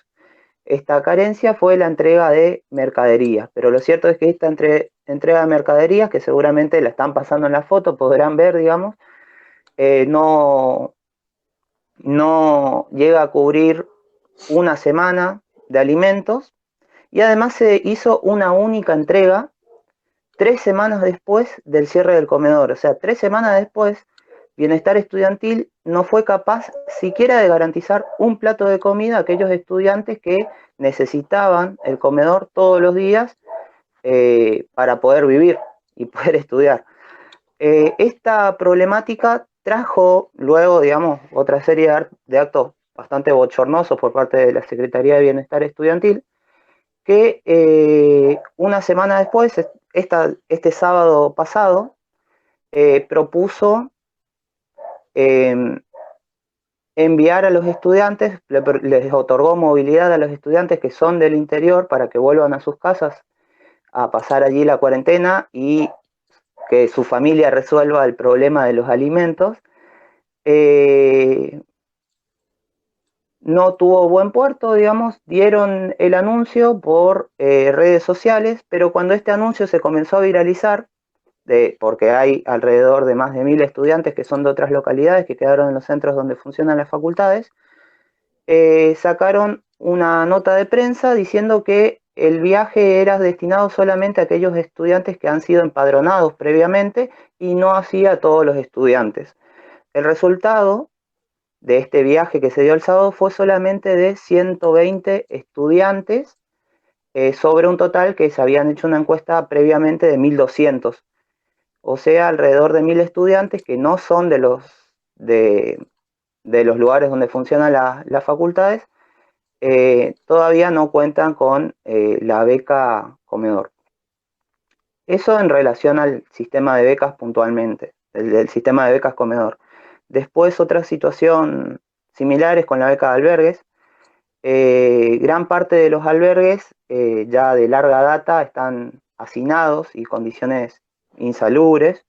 esta carencia, fue la entrega de mercaderías. Pero lo cierto es que esta entrega de mercaderías, que seguramente la están pasando en la foto, podrán ver, digamos, no llega a cubrir una semana de alimentos y además se hizo una única entrega 3 semanas después del cierre del comedor. O sea, 3 semanas después, Bienestar Estudiantil no fue capaz siquiera de garantizar un plato de comida a aquellos estudiantes que necesitaban el comedor todos los días para poder vivir y poder estudiar. Esta problemática trajo luego, digamos, otra serie de actos bastante bochornosos por parte de la Secretaría de Bienestar Estudiantil, que una semana después, este sábado pasado, propuso enviar a los estudiantes, les otorgó movilidad a los estudiantes que son del interior para que vuelvan a sus casas a pasar allí la cuarentena y que su familia resuelva el problema de los alimentos. No tuvo buen puerto, digamos, dieron el anuncio por redes sociales, pero cuando este anuncio se comenzó a viralizar, porque hay alrededor de más de 1.000 estudiantes que son de otras localidades que quedaron en los centros donde funcionan las facultades, sacaron una nota de prensa diciendo que el viaje era destinado solamente a aquellos estudiantes que han sido empadronados previamente y no así a todos los estudiantes. El resultado de este viaje que se dio el sábado fue solamente de 120 estudiantes sobre un total que se habían hecho una encuesta previamente de 1.200. O sea, alrededor de 1.000 estudiantes que no son de los lugares donde funcionan las facultades, todavía no cuentan con la beca comedor. Eso en relación al sistema de becas puntualmente, el sistema de becas comedor. Después otra situación similar es con la beca de albergues. Gran parte de los albergues ya de larga data están hacinados y condiciones insalubres.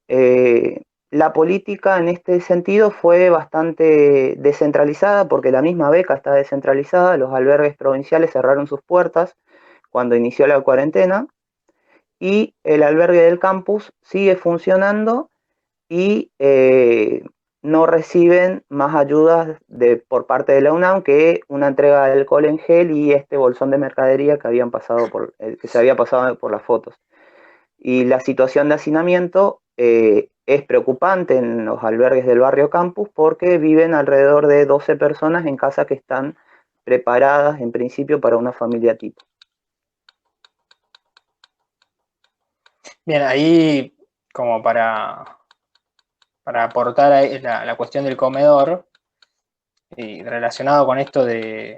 La política en este sentido fue bastante descentralizada porque la misma beca está descentralizada. Los albergues provinciales cerraron sus puertas cuando inició la cuarentena, y el albergue del campus sigue funcionando y no reciben más ayudas por parte de la UNAM que una entrega de alcohol en gel y este bolsón de mercadería que que se había pasado por las fotos. Y la situación de hacinamiento es preocupante en los albergues del barrio campus porque viven alrededor de 12 personas en casas que están preparadas en principio para una familia tipo. Bien, ahí como para aportar a la cuestión del comedor, y relacionado con esto que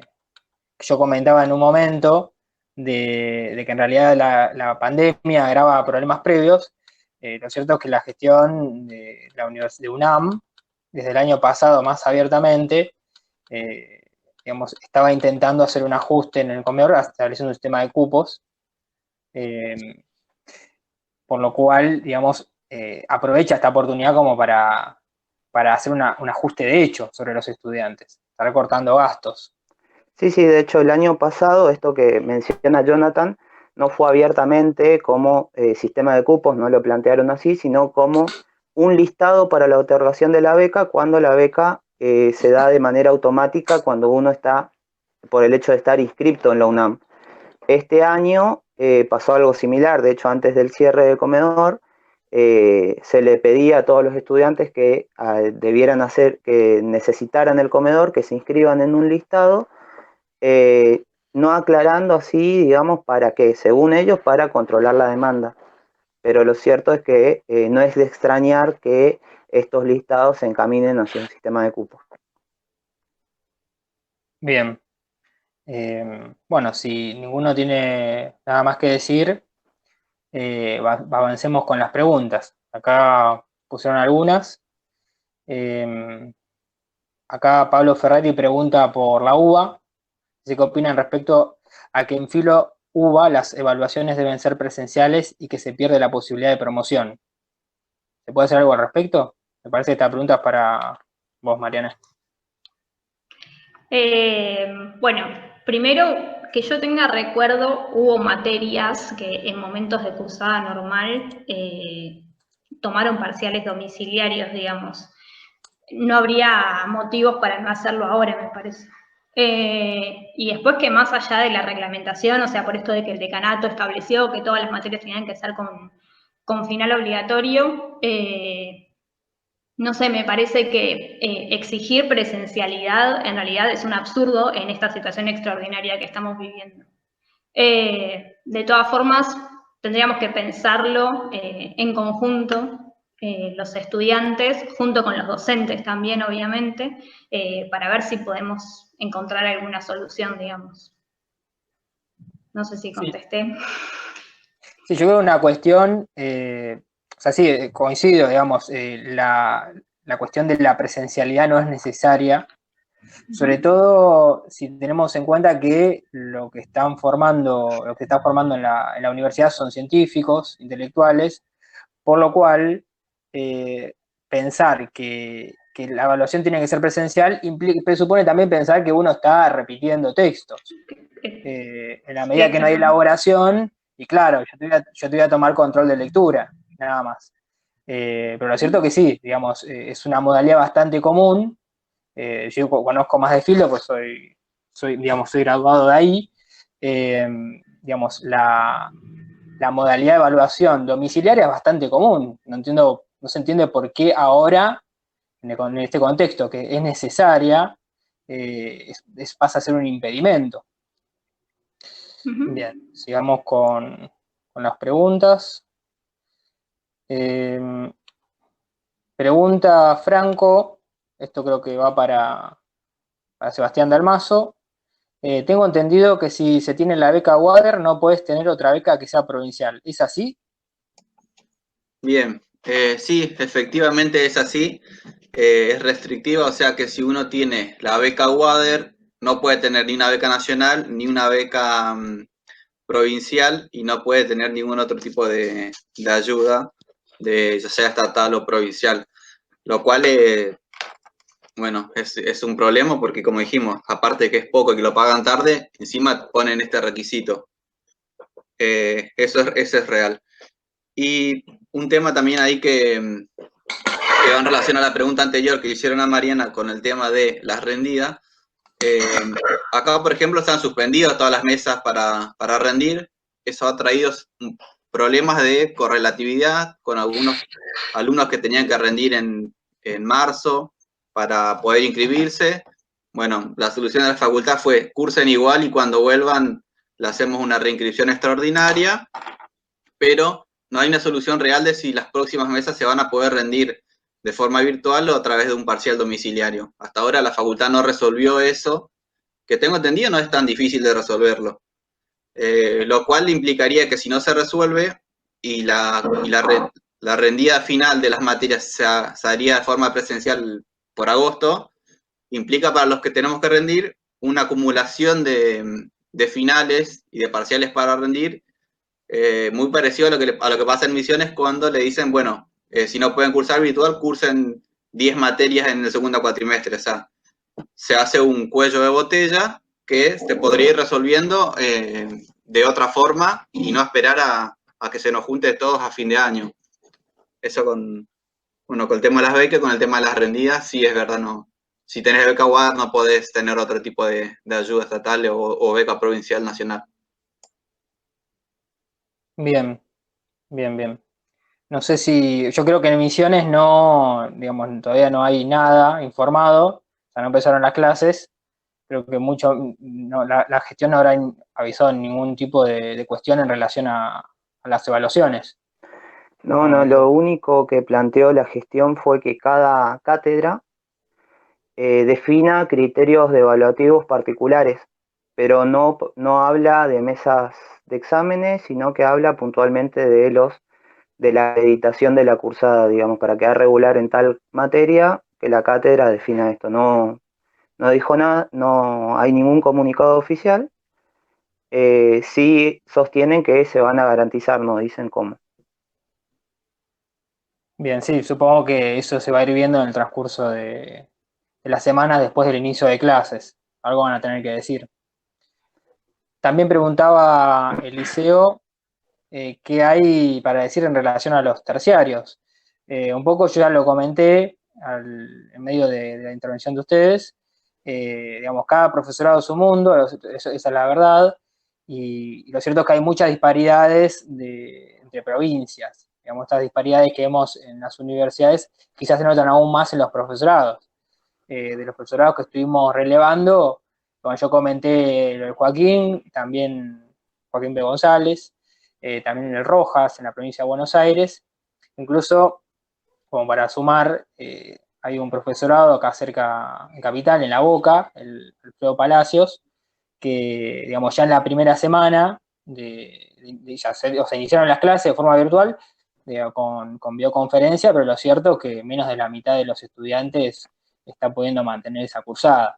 yo comentaba en un momento, de que en realidad la pandemia agrava problemas previos, lo cierto es que la gestión de la Universidad de UNAM, desde el año pasado más abiertamente, digamos, estaba intentando hacer un ajuste en el comedor, estableciendo un sistema de cupos, por lo cual, digamos, aprovecha esta oportunidad como para hacer un ajuste de hecho sobre los estudiantes, está recortando gastos. Sí, de hecho el año pasado, esto que menciona Jonathan, no fue abiertamente como sistema de cupos, no lo plantearon así, sino como un listado para la otorgación de la beca cuando la beca se da de manera automática cuando uno está, por el hecho de estar inscripto en la UNAM. Este año pasó algo similar, de hecho antes del cierre del comedor, se le pedía a todos los estudiantes que que necesitaran el comedor, que se inscriban en un listado, no aclarando así, digamos, para qué, según ellos, para controlar la demanda. Pero lo cierto es que no es de extrañar que estos listados se encaminen hacia un sistema de cupos. Bien. Bueno, si ninguno tiene nada más que decir, avancemos con las preguntas. Acá pusieron algunas. Acá Pablo Ferrari pregunta por la UBA. ¿Qué opinan respecto a que en Filo UBA las evaluaciones deben ser presenciales y que se pierde la posibilidad de promoción? ¿Se puede hacer algo al respecto? Me parece que esta pregunta es para vos, Mariana. Bueno, primero que yo tenga recuerdo, hubo materias que en momentos de cursada normal tomaron parciales domiciliarios, digamos. No habría motivos para no hacerlo ahora, me parece. Y después que más allá de la reglamentación, o sea, por esto de que el decanato estableció que todas las materias tenían que ser con final obligatorio, no sé, me parece que exigir presencialidad en realidad es un absurdo en esta situación extraordinaria que estamos viviendo. De todas formas, tendríamos que pensarlo en conjunto, los estudiantes, junto con los docentes también, obviamente, para ver si podemos encontrar alguna solución, digamos. No sé si contesté. Sí, yo creo que una cuestión, o sea, sí, coincido, digamos, la cuestión de la presencialidad no es necesaria, sobre todo si tenemos en cuenta que lo que están formando en la universidad son científicos, intelectuales, por lo cual pensar que la evaluación tiene que ser presencial presupone también pensar que uno está repitiendo textos. En la medida que no hay elaboración, y claro, yo te voy a tomar control de lectura, nada más. Pero lo cierto es que sí, digamos, es una modalidad bastante común. Yo conozco más de Filo, pues soy graduado de ahí. Digamos, la modalidad de evaluación domiciliaria es bastante común. No se entiende por qué ahora, en este contexto que es necesaria, pasa a ser un impedimento. Bien, sigamos con las preguntas. Pregunta Franco, esto creo que va para Sebastián Dalmazo. Tengo entendido que si se tiene la beca Wader no puedes tener otra beca que sea provincial. ¿Es así? Bien, sí, efectivamente es así. Es restrictiva, o sea que si uno tiene la beca Wader, no puede tener ni una beca nacional ni una beca provincial y no puede tener ningún otro tipo de ayuda, ya sea estatal o provincial. Lo cual, bueno, es un problema porque, como dijimos, aparte de que es poco y que lo pagan tarde, encima ponen este requisito. Eso es real. Y un tema también ahí que va en relación a la pregunta anterior que hicieron a Mariana con el tema de las rendidas. Acá, por ejemplo, están suspendidas todas las mesas para rendir. Eso ha traído problemas de correlatividad con algunos alumnos que tenían que rendir en marzo para poder inscribirse. Bueno, la solución de la facultad fue cursen igual y cuando vuelvan le hacemos una reinscripción extraordinaria, pero no hay una solución real de si las próximas mesas se van a poder rendir de forma virtual o a través de un parcial domiciliario. Hasta ahora la facultad no resolvió eso, que tengo entendido no es tan difícil de resolverlo, lo cual implicaría que si no se resuelve y la rendida final de las materias se haría de forma presencial por agosto, implica para los que tenemos que rendir una acumulación de finales y de parciales para rendir, muy parecido a lo que pasa en Misiones cuando le dicen, bueno, si no pueden cursar virtual, cursen 10 materias en el segundo cuatrimestre. O sea, se hace un cuello de botella que se podría ir resolviendo de otra forma y no esperar a que se nos junte todos a fin de año. Eso con el tema de las becas, con el tema de las rendidas, sí es verdad, no. Si tenés beca UAR no podés tener otro tipo de ayuda estatal o beca provincial nacional. Bien, bien, bien. No sé si, yo creo que en Misiones no, digamos, todavía no hay nada informado, o sea, no empezaron las clases, creo que mucho, no, la gestión no habrá avisado ningún tipo de cuestión en relación a las evaluaciones. No, lo único que planteó la gestión fue que cada cátedra defina criterios evaluativos particulares, pero no habla de mesas de exámenes, sino que habla puntualmente de la editación de la cursada, digamos, para quedar regular en tal materia, que la cátedra defina esto. No dijo nada, no hay ningún comunicado oficial. Sí sostienen que se van a garantizar, no dicen cómo. Bien, sí, supongo que eso se va a ir viendo en el transcurso de las semanas después del inicio de clases. Algo van a tener que decir. También preguntaba Eliseo qué hay para decir en relación a los terciarios. Un poco yo ya lo comenté en medio de la intervención de ustedes. Digamos, cada profesorado es su mundo, esa es la verdad, y lo cierto es que hay muchas disparidades entre provincias. Digamos, estas disparidades que vemos en las universidades quizás se notan aún más en los profesorados. De los profesorados que estuvimos relevando, como yo comenté, lo de Joaquín, también Joaquín B. González, también en el Rojas, en la provincia de Buenos Aires. Incluso, como para sumar, hay un profesorado acá cerca, en Capital, en La Boca, el Alfredo Palacios, que, digamos, ya en la primera semana, se iniciaron las clases de forma virtual, con videoconferencia, pero lo cierto es que menos de la mitad de los estudiantes está pudiendo mantener esa cursada.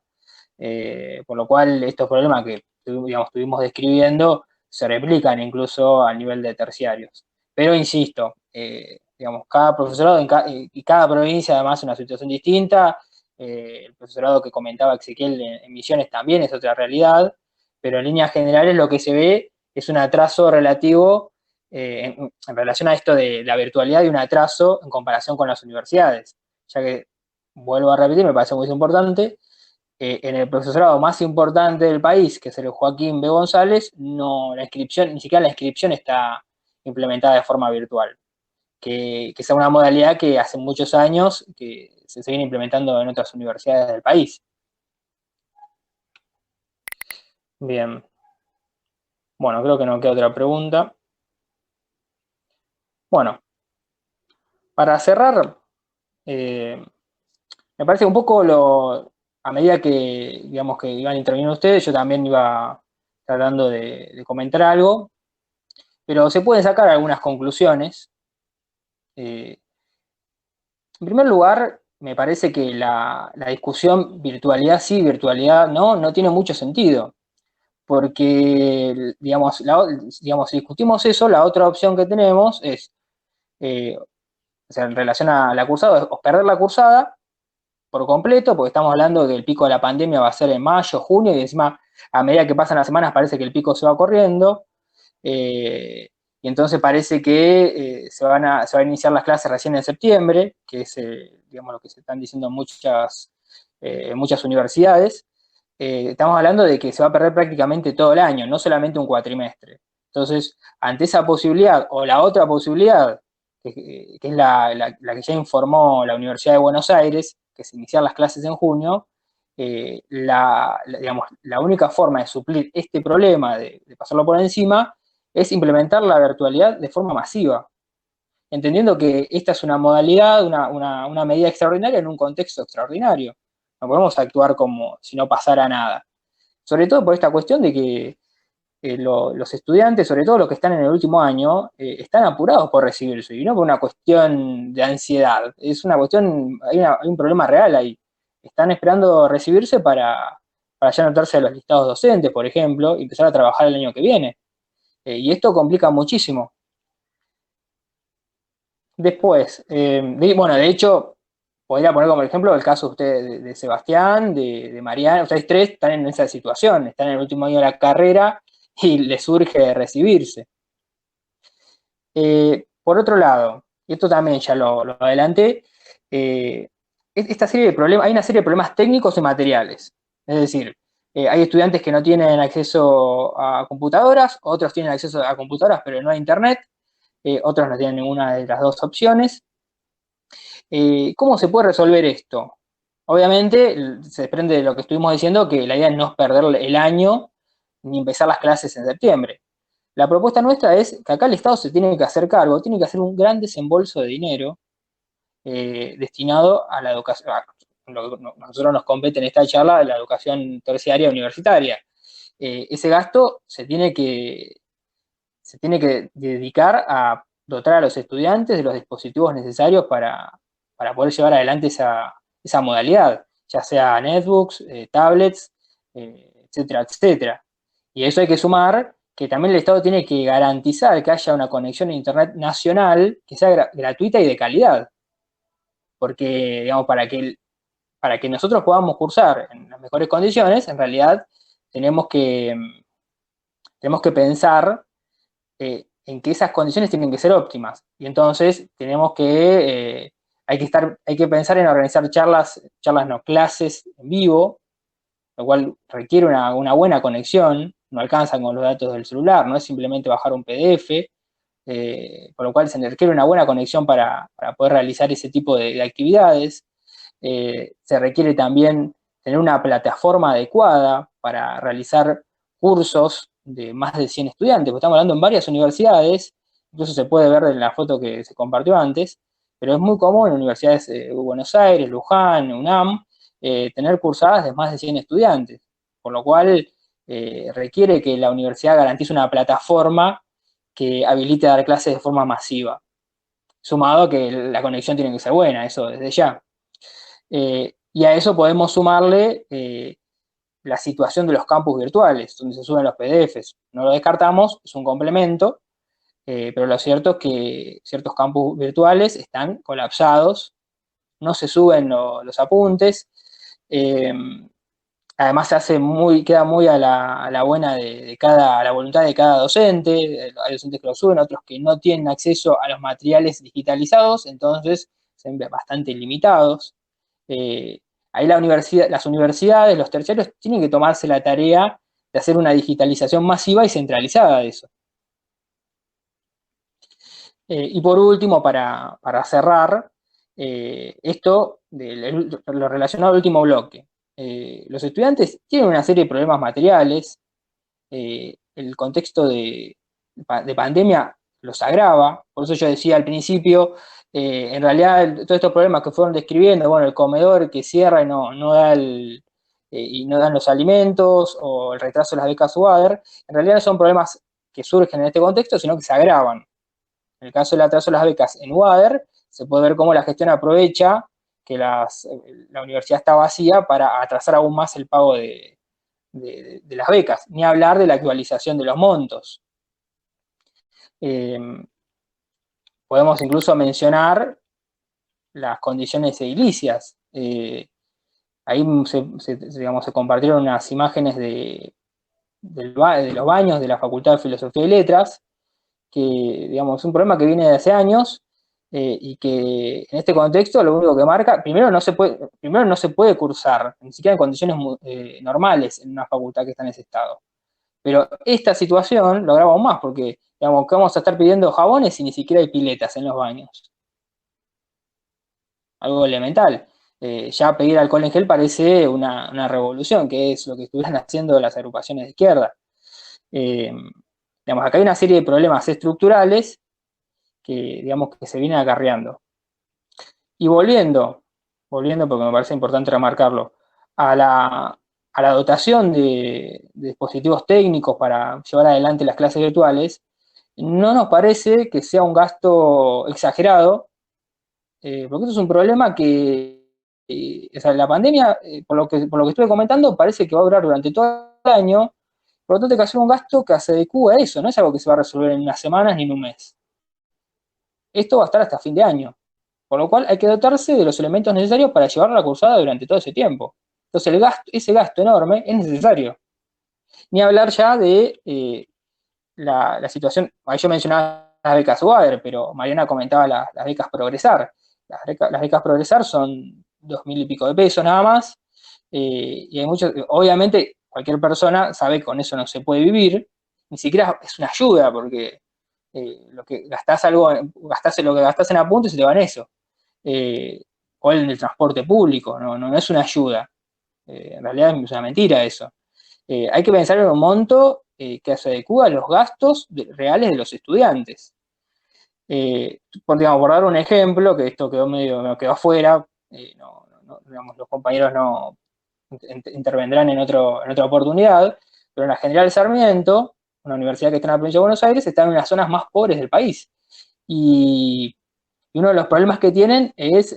Por lo cual, estos problemas que, digamos, estuvimos describiendo se replican incluso al nivel de terciarios. Pero insisto, digamos, cada profesorado y cada provincia además es una situación distinta. El profesorado que comentaba Ezequiel en Misiones también es otra realidad, pero en líneas generales lo que se ve es un atraso relativo en relación a esto de la virtualidad y un atraso en comparación con las universidades, ya que, vuelvo a repetir, me parece muy importante, en el profesorado más importante del país, que es el Joaquín B. González, no, la inscripción, ni siquiera la inscripción está implementada de forma virtual, que es una modalidad que hace muchos años que se viene implementando en otras universidades del país. Bien. Bueno, creo que no queda otra pregunta. Bueno, para cerrar, me parece un poco a medida que, digamos, que iban interviniendo ustedes, yo también iba tratando de comentar algo, pero se pueden sacar algunas conclusiones. En primer lugar, me parece que la discusión virtualidad sí, virtualidad no tiene mucho sentido, porque, digamos, si discutimos eso, la otra opción que tenemos es, o sea, en relación a la cursada, es o perder la cursada por completo, porque estamos hablando de que el pico de la pandemia va a ser en mayo, junio, y encima, a medida que pasan las semanas, parece que el pico se va corriendo, y entonces parece que se van a iniciar las clases recién en septiembre, que es digamos, lo que se están diciendo en muchas universidades. Estamos hablando de que se va a perder prácticamente todo el año, no solamente un cuatrimestre. Entonces, ante esa posibilidad o la otra posibilidad, que es la que ya informó la Universidad de Buenos Aires, que es iniciar las clases en junio, digamos, la única forma de suplir este problema, de pasarlo por encima, es implementar la virtualidad de forma masiva, entendiendo que esta es una modalidad, una medida extraordinaria en un contexto extraordinario. No podemos actuar como si no pasara nada. Sobre todo por esta cuestión de que los estudiantes, sobre todo los que están en el último año, están apurados por recibirse, y no por una cuestión de ansiedad. Es una cuestión, hay un problema real ahí. Están esperando recibirse para ya anotarse a los listados docentes, por ejemplo, y empezar a trabajar el año que viene. Y esto complica muchísimo. Después, bueno, de hecho, podría poner como ejemplo el caso de usted de Sebastián, de Mariana. Ustedes tres están en esa situación, están en el último año de la carrera y les surge recibirse. Por otro lado, y esto también ya lo adelanté, esta serie de problemas, hay una serie de problemas técnicos y materiales. Es decir, hay estudiantes que no tienen acceso a computadoras, otros tienen acceso a computadoras pero no a internet, otros no tienen ninguna de las dos opciones. ¿Cómo se puede resolver esto? Obviamente se desprende de lo que estuvimos diciendo, que la idea es no perder el año ni empezar las clases en septiembre. La propuesta nuestra es que acá el Estado se tiene que hacer cargo, tiene que hacer un gran desembolso de dinero destinado a la educación. Nosotros nos compete en esta charla la educación terciaria universitaria. Ese gasto se tiene que dedicar a dotar a los estudiantes de los dispositivos necesarios para poder llevar adelante esa modalidad, ya sea netbooks, tablets, etcétera, etcétera. Y a eso hay que sumar que también el Estado tiene que garantizar que haya una conexión a Internet nacional que sea gratuita y de calidad. Porque, digamos, para que nosotros podamos cursar en las mejores condiciones, en realidad tenemos que pensar en que esas condiciones tienen que ser óptimas. Y entonces tenemos que, hay que pensar en organizar clases en vivo, lo cual requiere una buena conexión, no alcanzan con los datos del celular, no es simplemente bajar un PDF, por lo cual se requiere una buena conexión para poder realizar ese tipo de actividades. Se requiere también tener una plataforma adecuada para realizar cursos de más de 100 estudiantes, porque estamos hablando en varias universidades, incluso se puede ver en la foto que se compartió antes, pero es muy común en universidades de Buenos Aires, Luján, UNAM, tener cursadas de más de 100 estudiantes, por lo cual requiere que la universidad garantice una plataforma que habilite dar clases de forma masiva, sumado a que la conexión tiene que ser buena, eso desde ya. Y a eso podemos sumarle la situación de los campus virtuales, donde se suben los PDFs. No lo descartamos, es un complemento, pero lo cierto es que ciertos campus virtuales están colapsados, no se suben los apuntes, además queda muy a la buena a la voluntad de cada docente. Hay docentes que lo suben, otros que no tienen acceso a los materiales digitalizados, entonces se ven bastante limitados. Ahí las universidades, los terciarios, tienen que tomarse la tarea de hacer una digitalización masiva y centralizada de eso. Y por último, para cerrar, esto, lo relacionado al último bloque. Los estudiantes tienen una serie de problemas materiales, el contexto de pandemia los agrava, por eso yo decía al principio, en realidad todos estos problemas que fueron describiendo, bueno, el comedor que cierra y no dan los alimentos, o el retraso de las becas UADER, en realidad no son problemas que surgen en este contexto, sino que se agravan. En el caso del atraso de las becas en UADER, se puede ver cómo la gestión aprovecha que la universidad está vacía para atrasar aún más el pago de las becas, ni hablar de la actualización de los montos. Podemos incluso mencionar las condiciones edilicias. Ahí se compartieron unas imágenes de de los baños de la Facultad de Filosofía y Letras, que, digamos, es un problema que viene de hace años, y que en este contexto lo único que marca, primero no se puede cursar, ni siquiera en condiciones normales en una facultad que está en ese estado. Pero esta situación lo agrava aún más, porque, digamos, que vamos a estar pidiendo jabones y ni siquiera hay piletas en los baños. Algo elemental. Ya pedir alcohol en gel parece una revolución, que es lo que estuvieran haciendo las agrupaciones de izquierda. Digamos, acá hay una serie de problemas estructurales que, digamos, que se vienen acarreando. Y volviendo, porque me parece importante remarcarlo, a la dotación de dispositivos técnicos para llevar adelante las clases virtuales, no nos parece que sea un gasto exagerado, porque esto es un problema que, o sea, la pandemia, por lo que estuve comentando, parece que va a durar durante todo el año, por lo tanto hay que hacer un gasto que se adecue a eso, no es algo que se va a resolver en unas semanas ni en un mes. Esto va a estar hasta fin de año. Por lo cual hay que dotarse de los elementos necesarios para llevar la cursada durante todo ese tiempo. Entonces ese gasto enorme es necesario. Ni hablar ya de la situación, yo mencionaba las becas UADER, pero Mariana comentaba las becas Progresar. Las becas Progresar son 2.000 y pico de pesos nada más, y hay muchos, obviamente cualquier persona sabe que con eso no se puede vivir, ni siquiera es una ayuda, porque lo que gastás lo que gastás en apuntes y se te va en eso. O en el transporte público, no es una ayuda. En realidad es una mentira eso. Hay que pensar en un monto que se adecua a los gastos reales de los estudiantes. Por dar un ejemplo, que esto me quedó afuera, digamos, los compañeros no intervendrán en otra oportunidad, pero en la General Sarmiento, una universidad que está en la provincia de Buenos Aires, está en unas zonas más pobres del país. Y uno de los problemas que tienen es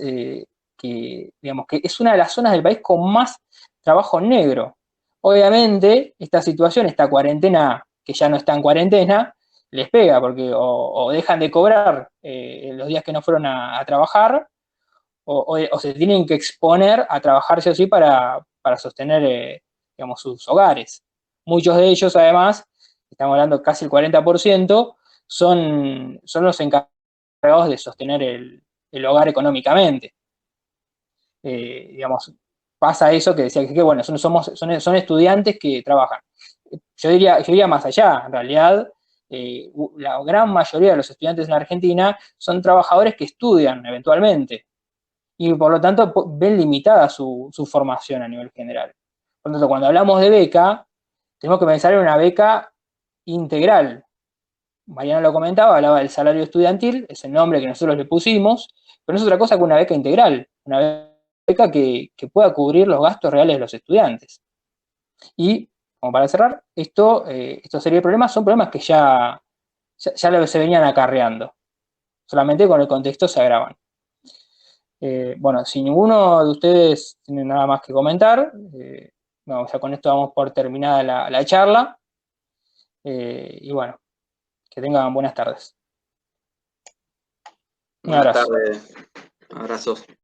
que, digamos, que es una de las zonas del país con más trabajo negro. Obviamente, esta situación, esta cuarentena, que ya no está en cuarentena, les pega, porque o dejan de cobrar los días que no fueron a trabajar, o se tienen que exponer a trabajar sí o sí para sostener, digamos, sus hogares. Muchos de ellos, además, estamos hablando casi el 40%, son los encargados de sostener el hogar económicamente. Digamos, pasa eso que decía que bueno, son estudiantes que trabajan. Yo diría más allá, en realidad, la gran mayoría de los estudiantes en Argentina son trabajadores que estudian eventualmente y por lo tanto ven limitada su formación a nivel general. Por lo tanto, cuando hablamos de beca, tenemos que pensar en una beca integral. Mariana lo comentaba, hablaba del salario estudiantil, es el nombre que nosotros le pusimos, pero no es otra cosa que una beca integral, una beca que pueda cubrir los gastos reales de los estudiantes. Y, como para cerrar, esta serie de problemas son problemas que ya se venían acarreando, solamente con el contexto se agravan. Bueno, si ninguno de ustedes tiene nada más que comentar, ya con esto damos por terminada la charla, y bueno, que tengan buenas tardes. Un Buenas abrazo. tardes. Abrazos.